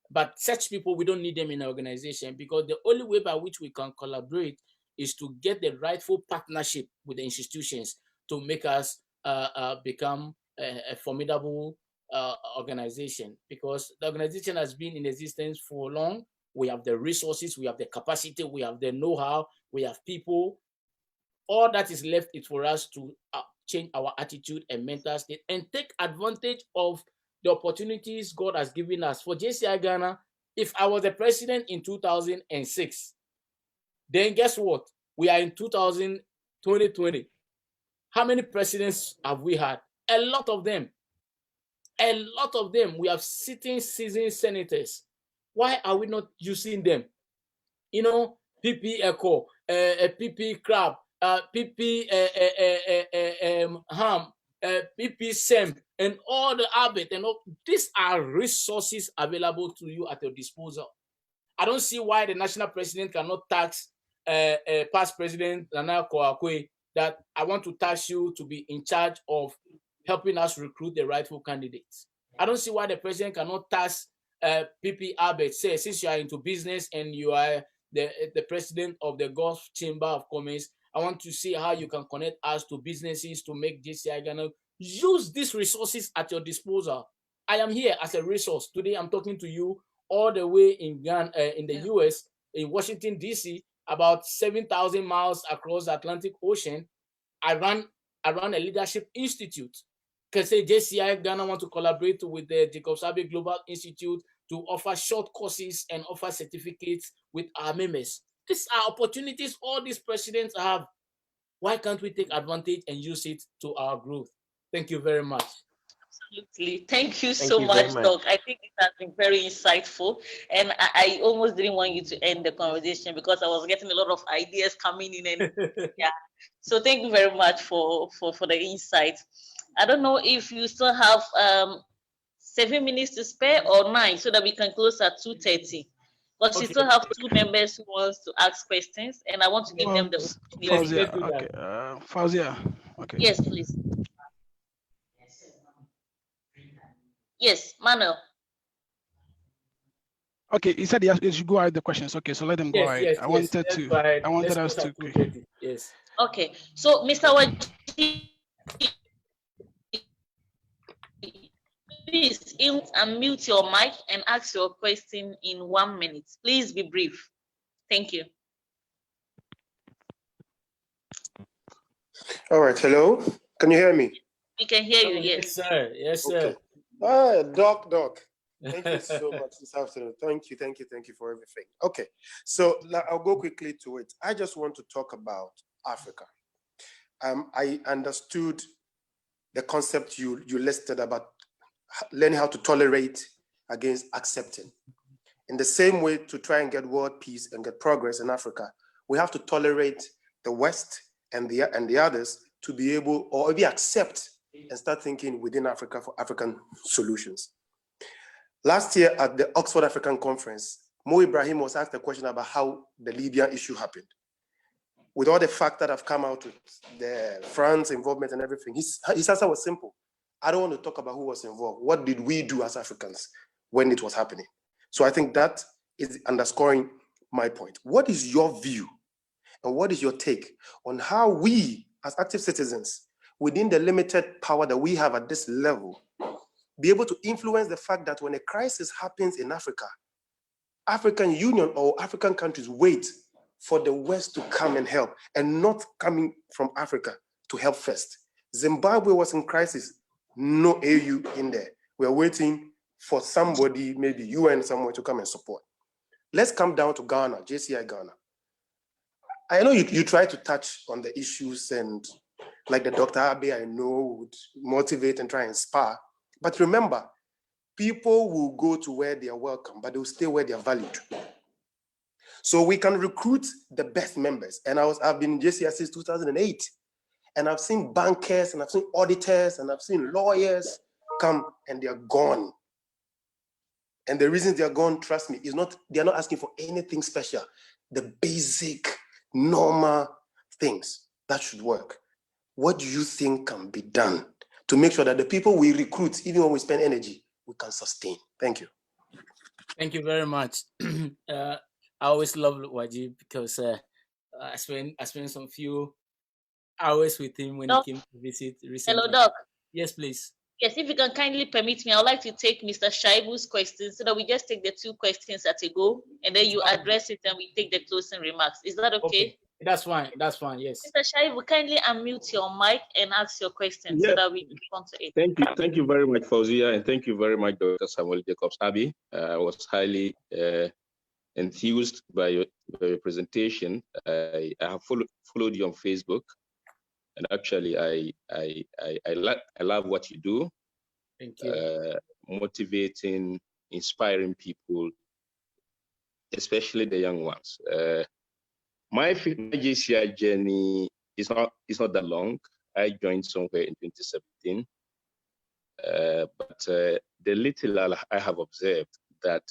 S1: But such people, we don't need them in an organization because the only way by which we can collaborate is to get the rightful partnership with the institutions to make us become a formidable organization, because the organization has been in existence for long. We have the resources, we have the capacity, we have the know-how, we have people. All that is left is for us to change our attitude and mental state and take advantage of the opportunities God has given us. For JCI Ghana, if I was the president in 2006, then guess what? We are in 2020. How many presidents have we had? A lot of them. A lot of them. We have sitting seasoned senators. Why are we not using them? You know, PP Echo, PP Crab, PP Ham, PP Sem, and all the Abbott, and all these are resources available to you at your disposal. I don't see why the national president cannot tax past president Nana Akua that I want to tax you to be in charge of helping us recruit the rightful candidates. I don't see why the president cannot tax PP Abbott, say, since you are into business and you are the president of the Gulf Chamber of Commerce, I want to see how you can connect us to businesses to make JCI Ghana use these resources at your disposal. I am here as a resource. Today I'm talking to you all the way in Ghana, in the US, in Washington, D.C., about 7,000 miles across the Atlantic Ocean. I run a leadership institute. Can say JCI Ghana want to collaborate with the Jacobs-Abbey Global Institute to offer short courses and offer certificates with our members. These are opportunities all these presidents have. Why can't we take advantage and use it to our growth? Thank you very much.
S2: Absolutely. Thank you so much, Doc. I think it has been very insightful. And I almost didn't want you to end the conversation because I was getting a lot of ideas coming in. And yeah. So thank you very much for the insight. I don't know if you still have 7 minutes to spare or 9 so that we can close at 2:30. But we still have 2 members who wants to ask questions, and I want to give them the opportunity.
S5: Fauzia, okay.
S2: Yes, please. Yes, Manuel.
S5: Okay, he said you should go ahead the questions. Okay, so let them go ahead.
S1: Yes,
S5: I wanted us to.
S1: Yes.
S2: Okay, so Mr. Waji, please unmute your mic and ask your question in 1 minute. Please be brief. Thank you.
S6: All right. Hello. Can you hear me?
S2: We can hear you.
S1: Yes, sir. Yes, sir.
S6: Okay. Doc. Thank you so much this afternoon. Thank you for everything. Okay. So I'll go quickly to it. I just want to talk about Africa. I understood the concept you listed about learning how to tolerate against accepting. In the same way, to try and get world peace and get progress in Africa, we have to tolerate the West and the others to be able, or maybe accept and start thinking within Africa for African solutions. Last year at the Oxford African Conference, Mo Ibrahim was asked a question about how the Libyan issue happened. With all the facts that have come out with the France involvement and everything, his answer was simple. I don't want to talk about who was involved. What did we do as Africans when it was happening? So I think that is underscoring my point. What is your view and what is your take on how we, as active citizens, within the limited power that we have at this level, be able to influence the fact that when a crisis happens in Africa, African Union or African countries wait for the West to come and help, and not coming from Africa to help first. Zimbabwe was in crisis, no AU in there. We are waiting for somebody, maybe UN somewhere, to come and support. Let's come down to Ghana, JCI Ghana. I know you try to touch on the issues, and like the Dr. Abbey, I know, would motivate and try and inspire. But remember, people will go to where they are welcome, but they will stay where they are valued. So we can recruit the best members. And I've been in JCI since 2008. And I've seen bankers, and I've seen auditors, and I've seen lawyers come, and they are gone. And the reason they are gone, trust me, they're not asking for anything special. The basic, normal things that should work. What do you think can be done to make sure that the people we recruit, even when we spend energy, we can sustain? Thank you.
S1: Thank you very much. I always love Waji because I spent some few hours with him when he came to visit recently.
S2: Hello, Doc.
S1: Yes, please.
S2: Yes, if you can kindly permit me, I would like to take Mr. Shaibu's questions so that we just take the 2 questions at a go, and then you address it and we take the closing remarks. Is that okay?
S1: That's fine. That's fine. Yes.
S2: Mr. Shaibu, kindly unmute your mic and ask your question so that we respond to it.
S7: Thank you. Thank you very much, Fauzia, and thank you very much, Dr. Samuel Jacobs-Abbey. I was highly enthused by your presentation. I have followed you on Facebook, and actually, I love what you do.
S1: Thank you.
S7: Motivating, inspiring people, especially the young ones. My JCI journey is not that long. I joined somewhere in 2017, but the little I have observed that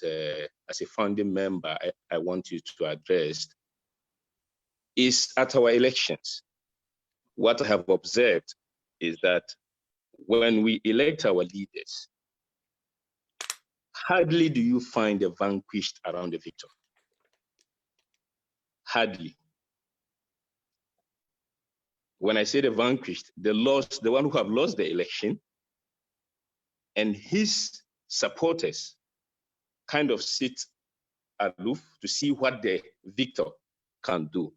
S7: as a founding member, I want you to address is at our elections. What I have observed is that when we elect our leaders, hardly do you find a vanquished around the victor. Hardly. When I say the vanquished, the one who have lost the election, and his supporters kind of sit aloof to see what the victor can do.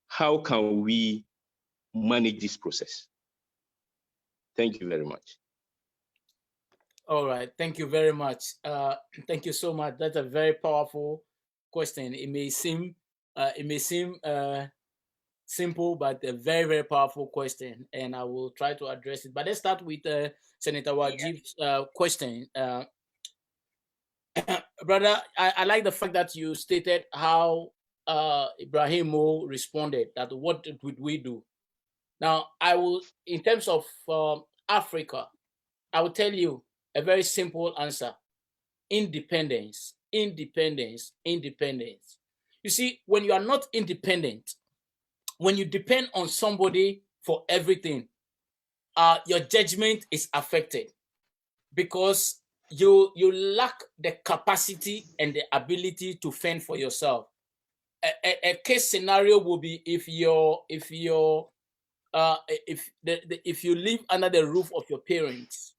S7: How can we manage this process? Thank you very much.
S1: All right. Thank you very much. Thank you so much. That's a very powerful question. It may seem simple, but a very, very powerful question, and I will try to address it. But let's start with Senator Wajib's question. Brother, I like the fact that you stated how Ibrahim Mo responded, that what would we do? Now, I will, in terms of Africa, I will tell you a very simple answer. Independence, independence, independence. You see, when you are not independent, when you depend on somebody for everything, your judgment is affected because you lack the capacity and the ability to fend for yourself. A case scenario will be if you live under the roof of your parents,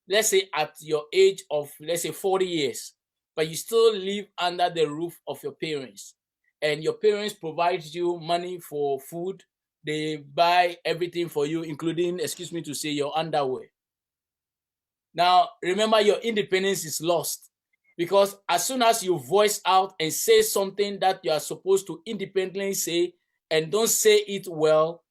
S1: let's say at your age of, let's say 40 years, but you still live under the roof of your parents, and your parents provide you money for food, they buy everything for you, including, excuse me to say, your underwear. Now, remember, your independence is lost because as soon as you voice out and say something that you are supposed to independently say and don't say it well,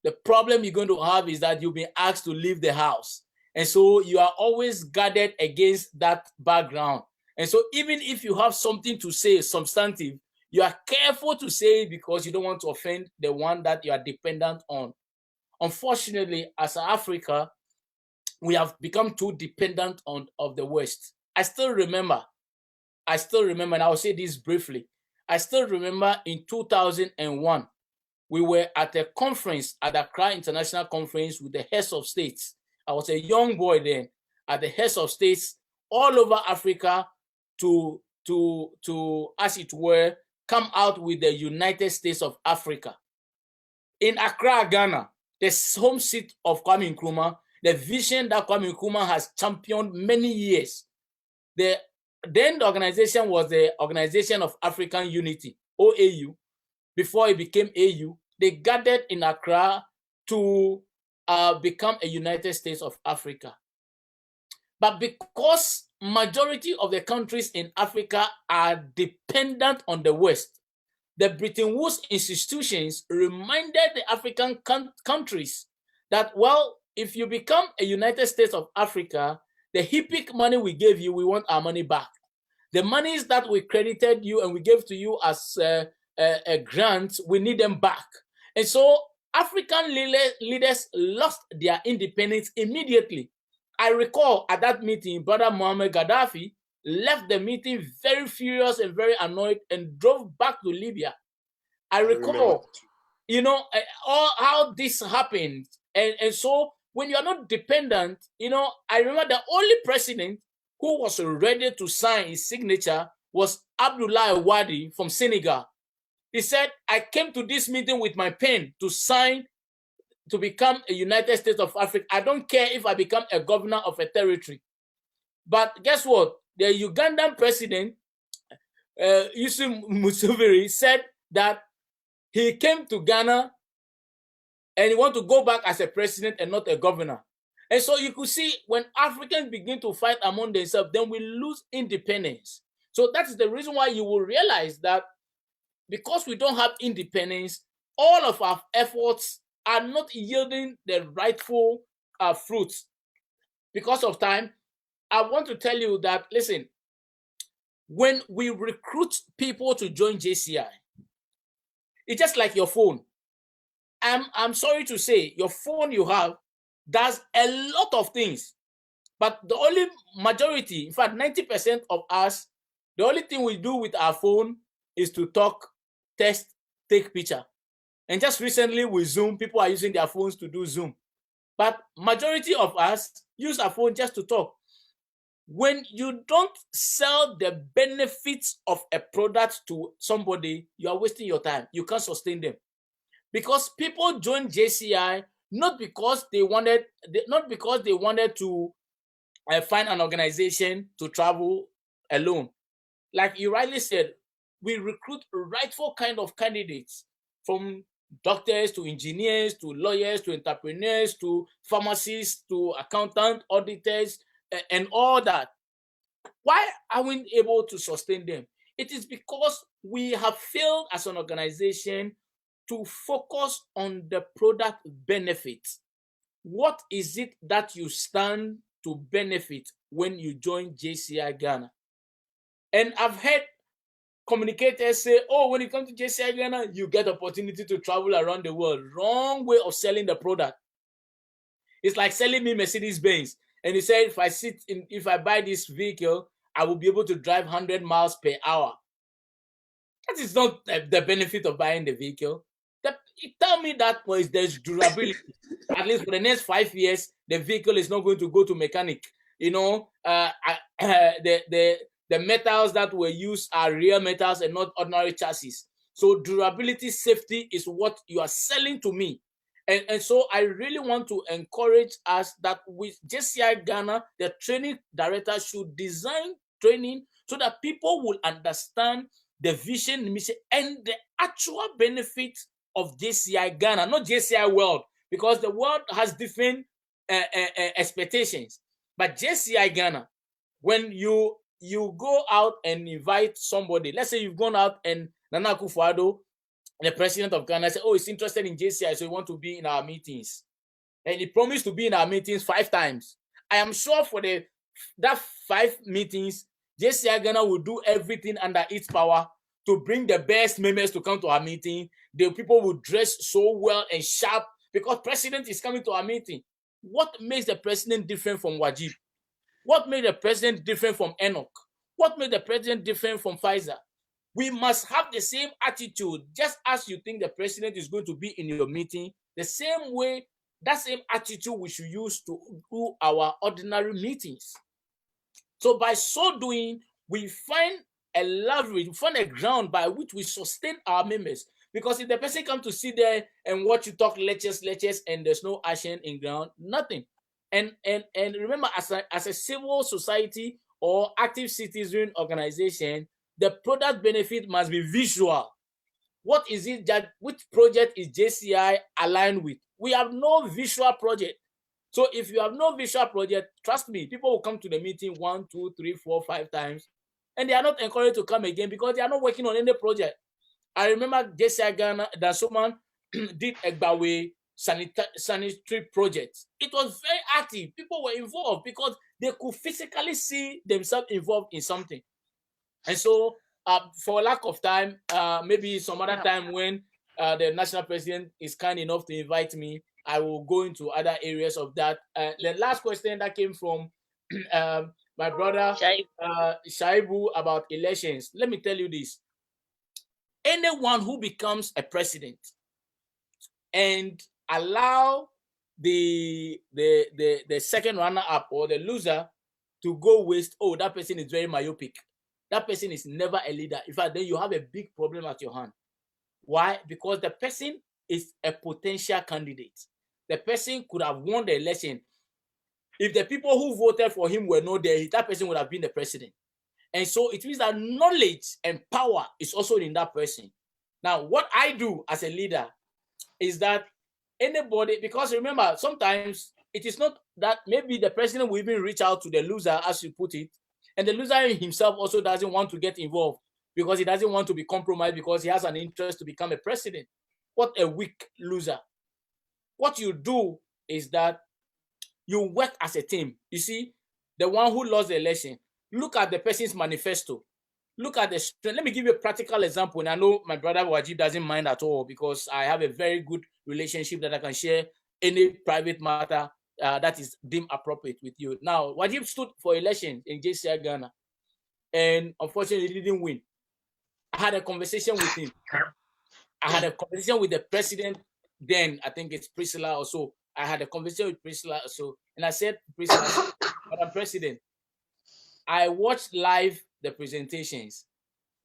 S1: the problem you're going to have is that you'll be asked to leave the house. And so you are always guarded against that background. And so even if you have something to say, substantive, you are careful to say it because you don't want to offend the one that you are dependent on. Unfortunately, as Africa, we have become too dependent of the West. I still remember, and I'll say this briefly. I still remember in 2001, we were at a conference, at the Accra International Conference with the heads of states. I was a young boy then, at the heads of states all over Africa to as it were, come out with the United States of Africa. In Accra, Ghana, the home seat of Kwame Nkrumah, the vision that Kwame Nkrumah has championed many years. Then the organization was the Organization of African Unity, OAU. Before it became AU, they gathered in Accra to become a United States of Africa. But because majority of the countries in Africa are dependent on the West, the Bretton Woods institutions reminded the African countries that, well, if you become a United States of Africa, the HIPIC money we gave you, we want our money back. The monies that we credited you and we gave to you as a grant, we need them back. And so African leaders lost their independence immediately. I recall at that meeting, Brother Muammar Gaddafi left the meeting very furious and very annoyed and drove back to Libya. I recall, all how this happened. And so when you are not dependent, I remember the only president who was ready to sign his signature was Abdoulaye Wade from Senegal. He said, I came to this meeting with my pen to sign to become a United States of Africa. I don't care if I become a governor of a territory. But guess what? The Ugandan president, Yusuf Museveni, said that he came to Ghana and he want to go back as a president and not a governor. And so you could see when Africans begin to fight among themselves, then we lose independence. So that is the reason why you will realize that because we don't have independence, all of our efforts are not yielding the rightful fruits. Because of time, I want to tell you that, listen, when we recruit people to join JCI, it's just like your phone. I'm sorry to say, your phone you have does a lot of things, but the only majority, in fact, 90% of us, the only thing we do with our phone is to talk, text, take picture. And just recently with Zoom, people are using their phones to do Zoom. But majority of us use our phone just to talk. When you don't sell the benefits of a product to somebody, you are wasting your time. You can't sustain them. Because people join JCI not because they wanted to find an organization to travel alone. Like you rightly said, we recruit rightful kind of candidates, from doctors to engineers to lawyers to entrepreneurs to pharmacists to accountants, auditors, and all that. Why are we able to sustain them? It is because we have failed as an organization to focus on the product benefits. What is it that you stand to benefit when you join JCI Ghana? And I've heard communicators say, oh, when you come to JCI Ghana, you get opportunity to travel around the world. Wrong way of selling the product. It's like selling me Mercedes-Benz. And you say, if I buy this vehicle, I will be able to drive 100 miles per hour. That is not the benefit of buying the vehicle. Tell me that there's durability. At least for the next 5 years, the vehicle is not going to go to mechanic. You know, the metals that were used are real metals and not ordinary chassis. So durability, safety is what you are selling to me. And so I really want to encourage us that with JCI Ghana, the training director should design training so that people will understand the vision, mission, and the actual benefits of JCI Ghana, not JCI World, because the world has different expectations. But JCI Ghana, when you go out and invite somebody, let's say you've gone out and Nana Akufo-Addo, the president of Ghana, said, oh, he's interested in JCI, so he wants to be in our meetings. And he promised to be in our meetings 5 times. I am sure for that 5 meetings, JCI Ghana will do everything under its power to bring the best members to come to our meeting. The people will dress so well and sharp because president is coming to our meeting. What makes the president different from Wajib? What made the president different from Enoch? What made the president different from Pfizer? We must have the same attitude. Just as you think the president is going to be in your meeting, the same way, that same attitude we should use to do our ordinary meetings. So by so doing, we find a leverage, we find a ground by which we sustain our members. Because if the person comes to sit there and watch you talk lectures, and there's no action in ground, nothing. And remember, as a civil society or active citizen organization, the product benefit must be visual. What is it which project is JCI aligned with? We have no visual project. So if you have no visual project, trust me, people will come to the meeting 1, 2, 3, 4, 5 times, and they are not encouraged to come again because they are not working on any project. I remember JCI Ghana, that someone did a Egbawe sanitary project. It was very active. People were involved because they could physically see themselves involved in something. And so, for lack of time, maybe some other time when the national president is kind enough to invite me, I will go into other areas of that. The last question that came from my brother Shaibu about elections. Let me tell you this. Anyone who becomes a president and allow the second runner-up or the loser to go waste, oh, that person is very myopic. That person is never a leader. In fact, then you have a big problem at your hand. Why? Because the person is a potential candidate. the person could have won the election. If the people who voted for him were not there, that person would have been the president. And so it means that knowledge and power is also in that person. Now, what I do as a leader is that anybody, because remember, sometimes it is not that maybe the president will even reach out to the loser, as you put it, and the loser himself also doesn't want to get involved because he doesn't want to be compromised because he has an interest to become a president. What a weak loser. What you do is that you work as a team. You see, the one who lost the election, look at the person's manifesto. Look at the strength. Let me give you a practical example. And I know my brother Wajib doesn't mind at all because I have a very good relationship that I can share any private matter that is deemed appropriate with you. Now, Wajib stood for election in JCI Ghana, and unfortunately, he didn't win. I had a conversation with him. I had a conversation with the president then. I think it's Priscilla or so. I had a conversation with Priscilla or so, and I said, Priscilla, Madam President, I watched live the presentations.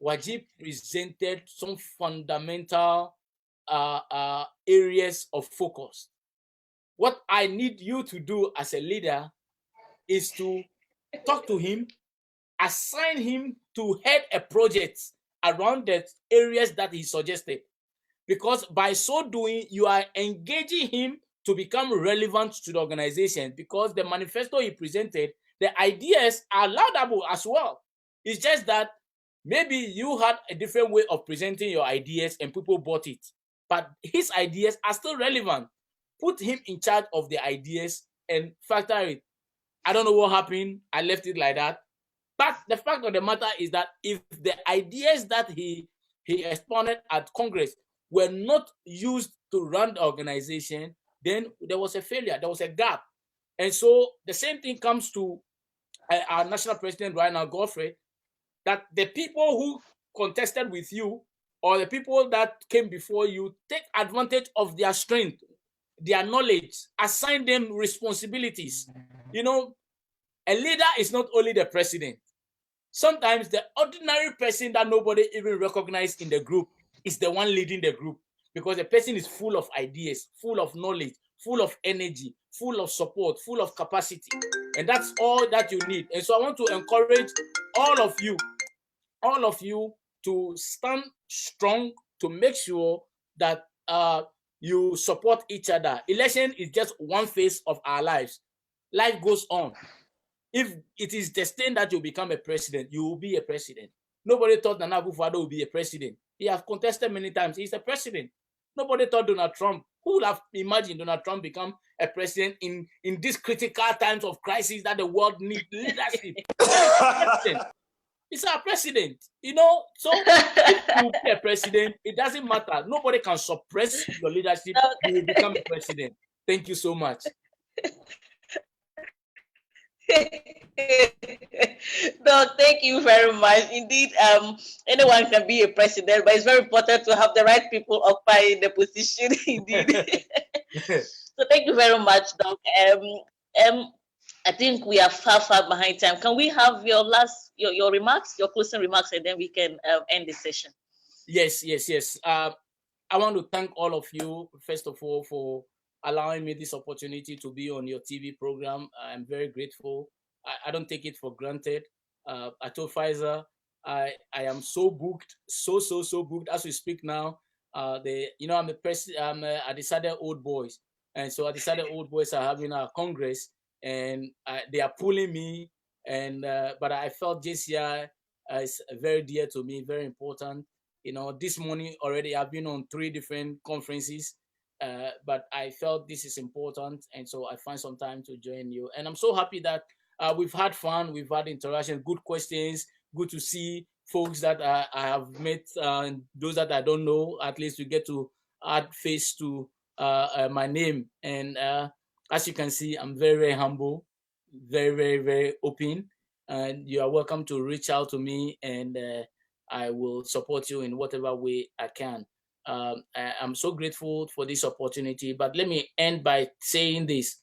S1: Wajib presented some fundamental areas of focus. What I need you to do as a leader is to talk to him, assign him to head a project around the areas that he suggested. Because by so doing, you are engaging him to become relevant to the organization, because the manifesto he presented, the ideas are laudable as well. It's just that maybe you had a different way of presenting your ideas and people bought it, but his ideas are still relevant. Put him in charge of the ideas and factor it. I don't know what happened. I left it like that. But the fact of the matter is that if the ideas that he expounded at Congress were not used to run the organization, then there was a failure. There was a gap. And so the same thing comes to our national president right now, Godfrey, that the people who contested with you or the people that came before you take advantage of their strength, their knowledge, assign them responsibilities. You know, a leader is not only the president. Sometimes the ordinary person that nobody even recognizes in the group is the one leading the group, because the person is full of ideas, full of knowledge, full of energy, full of support, full of capacity. And that's all that you need. And so I want to encourage all of you to stand strong, to make sure that you support each other. Election is just one phase of our lives. Life goes on. If it is destined that you become a president, you will be a president. Nobody thought Nana Akufo-Addo will be a president. He has contested many times. He's a president. Nobody thought Donald Trump. Who would have imagined Donald Trump become a president in these critical times of crisis that the world needs leadership? He's our president, you know. So if you be a president, it doesn't matter. Nobody can suppress your leadership. You will become a president. Thank you so much.
S2: No, thank you very much. Indeed, anyone can be a president, but it's very important to have the right people occupying the position. Indeed. So thank you very much, Doc. I think we are far behind time. Can we have your remarks, your closing remarks, and then we can end the session?
S1: Yes. I want to thank all of you, first of all, for allowing me this opportunity to be on your TV program. I'm very grateful. I don't take it for granted. I told Pfizer, I am so booked, so booked as we speak now. I'm I decided old boys. And so I decided old boys are having a Congress, and they are pulling me. And but I felt JCI is very dear to me, very important. You know, this morning already I've been on 3 different conferences. But I felt this is important, and so I find some time to join you. And I'm so happy that we've had fun, we've had interaction, good questions, good to see folks that I have met, and those that I don't know. At least we get to add face to my name. And as you can see, I'm very humble, very open, and you are welcome to reach out to me, and I will support you in whatever way I can. I'm so grateful for this opportunity, but let me end by saying this,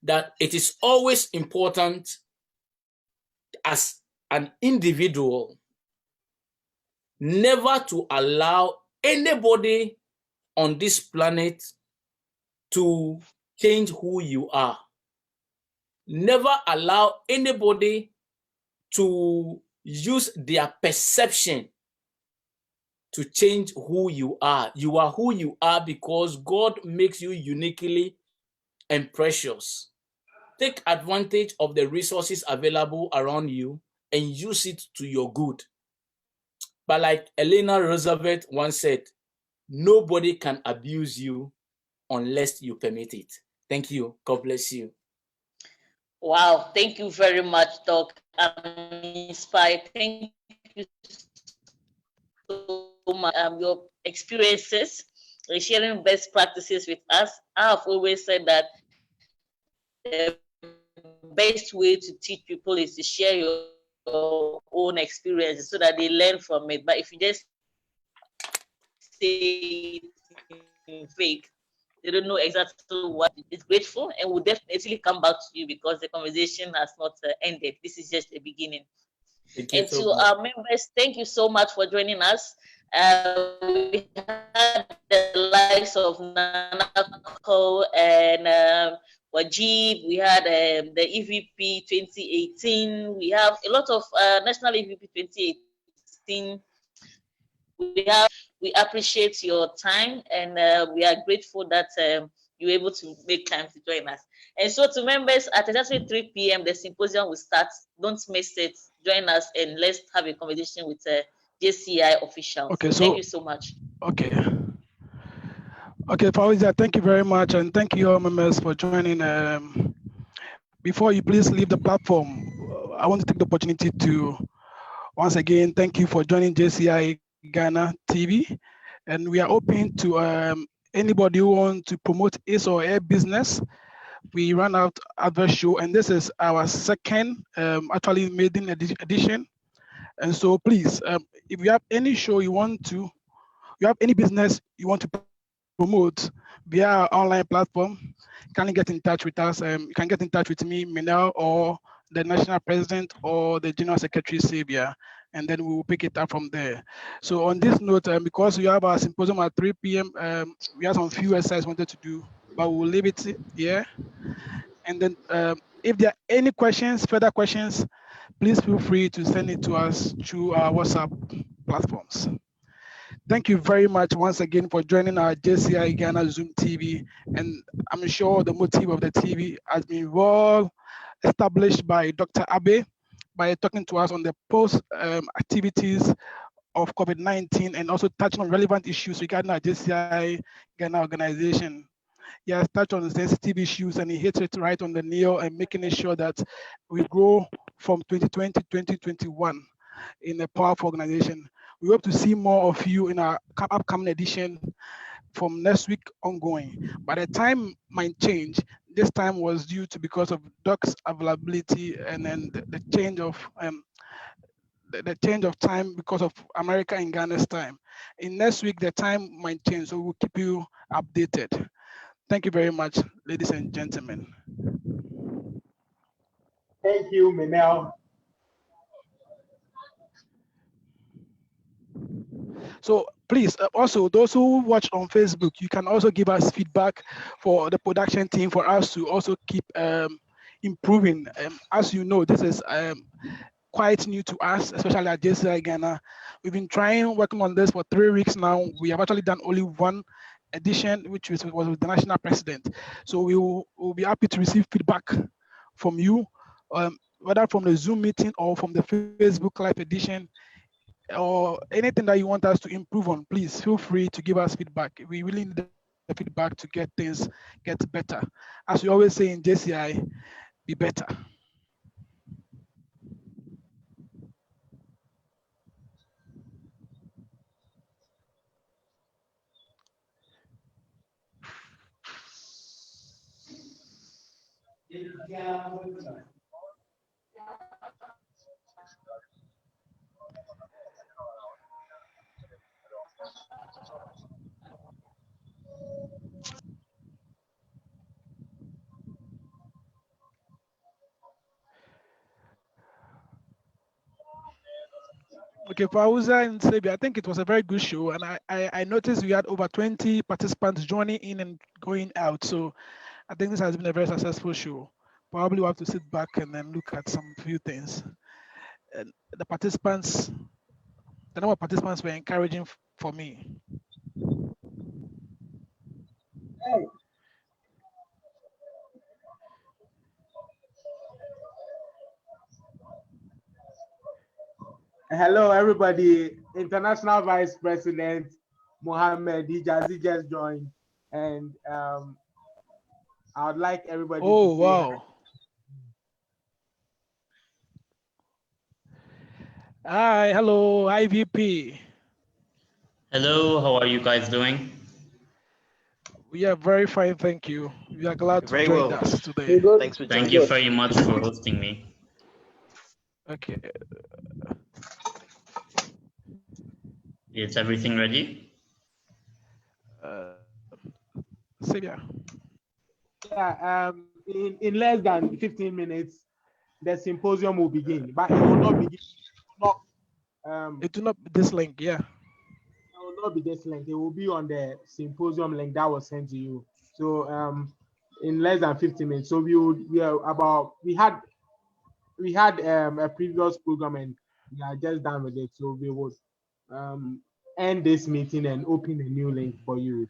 S1: that it is always important as an individual never to allow anybody on this planet to change who you are. Never allow anybody to use their perception to change who you are. You are who you are because God makes you uniquely and precious. Take advantage of the resources available around you and use it to your good. But like Eleanor Roosevelt once said, nobody can abuse you unless you permit it. Thank you. God bless you.
S2: Wow, thank you very much, Doc. I'm inspired. Thank you so much. Your experiences, sharing best practices with us. I've always said that the best way to teach people is to share your own experiences so that they learn from it. But if you just say fake, they don't know exactly what is grateful, and will definitely come back to you because the conversation has not ended. This is just the beginning. And
S1: So
S2: to our members, thank you so much for joining us. We had the likes of Nana Ko and Wajib. We had the EVP 2018. We have a lot of National EVP 2018. We appreciate your time, and we are grateful that you were able to make time to join us. And so to members, at exactly 3 p.m., the symposium will start. Don't miss it. Join us and let's have a conversation with JCI officials.
S5: Okay, so
S2: thank you so much.
S5: Okay, Fauzia, thank you very much, and thank you all members for joining. Before you please leave the platform, I want to take the opportunity to once again thank you for joining JCI Ghana TV, and we are open to anybody who wants to promote his or her business. We run out advert show, and this is our second actually maiden edition. And so please, if you have any show you have any business you want to promote via our online platform, can you get in touch with us? You can get in touch with me, Minel, or the national president or the general secretary, Sabia, and then we will pick it up from there. So on this note, because we have our symposium at 3 p.m., we have some few exercises wanted to do, but we'll leave it here. And then if there are any questions, further questions, please feel free to send it to us through our WhatsApp platforms. Thank you very much once again for joining our JCI Ghana Zoom TV. And I'm sure the motive of the TV has been well established by Dr. Abbey by talking to us on the post activities of COVID-19 and also touching on relevant issues regarding our JCI Ghana organization. He has touched on sensitive issues and he hits it right on the nail and making it sure that we grow from 2020 to 2021 in a powerful organization. We hope to see more of you in our upcoming edition from next week ongoing. By the time might change, this time was due to because of Doc's availability and then the change of the change of time because of America and Ghana's time. In next week, the time might change, so we'll keep you updated. Thank you very much, ladies and gentlemen.
S8: Thank you, Minel.
S5: So please, also those who watch on Facebook, you can also give us feedback for the production team for us to also keep improving. As you know, this is quite new to us, especially at JCI Ghana. We've been working on this for 3 weeks now. We have actually done only one edition, which was with the national president. So we'll be happy to receive feedback from you, whether from the Zoom meeting or from the Facebook Live edition, or anything that you want us to improve on. Please feel free to give us feedback. We really need the feedback to get things better. As we always say in JCI, be better. Okay, for Hausa and Sebi, I think it was a very good show, and I noticed we had over 20 participants joining in and going out. So I think this has been a very successful show. Probably we'll have to sit back and then look at some few things. And the number of participants were encouraging for me.
S8: Hello, everybody. International Vice President Mohammed Hijazi just joined, and I would like everybody to say
S5: wow. Hi, hello, IVP.
S9: Hello, how are you guys doing?
S5: We are very fine, thank you. We are glad to join us today.
S4: Thanks for
S9: Thank
S4: joining.
S9: you very much for hosting me.
S5: Okay.
S9: Is everything ready?
S5: Sabia.
S8: Yeah, in less than 15 minutes, the symposium will begin, but it will not begin.
S5: It will not be this link, yeah.
S8: It will not be this link. It will be on the symposium link that was sent to you. So in less than 15 minutes. So we had a previous program and we are just done with it. So we would end this meeting and open a new link for you.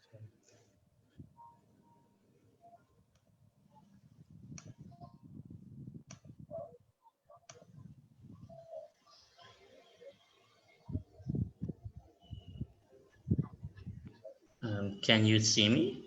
S9: Can you see me?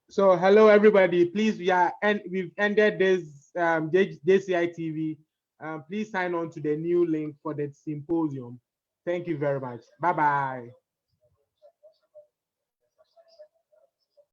S8: So hello everybody, please we've ended this JCI TV. Please sign on to the new link for the symposium. Thank you very much. Bye bye.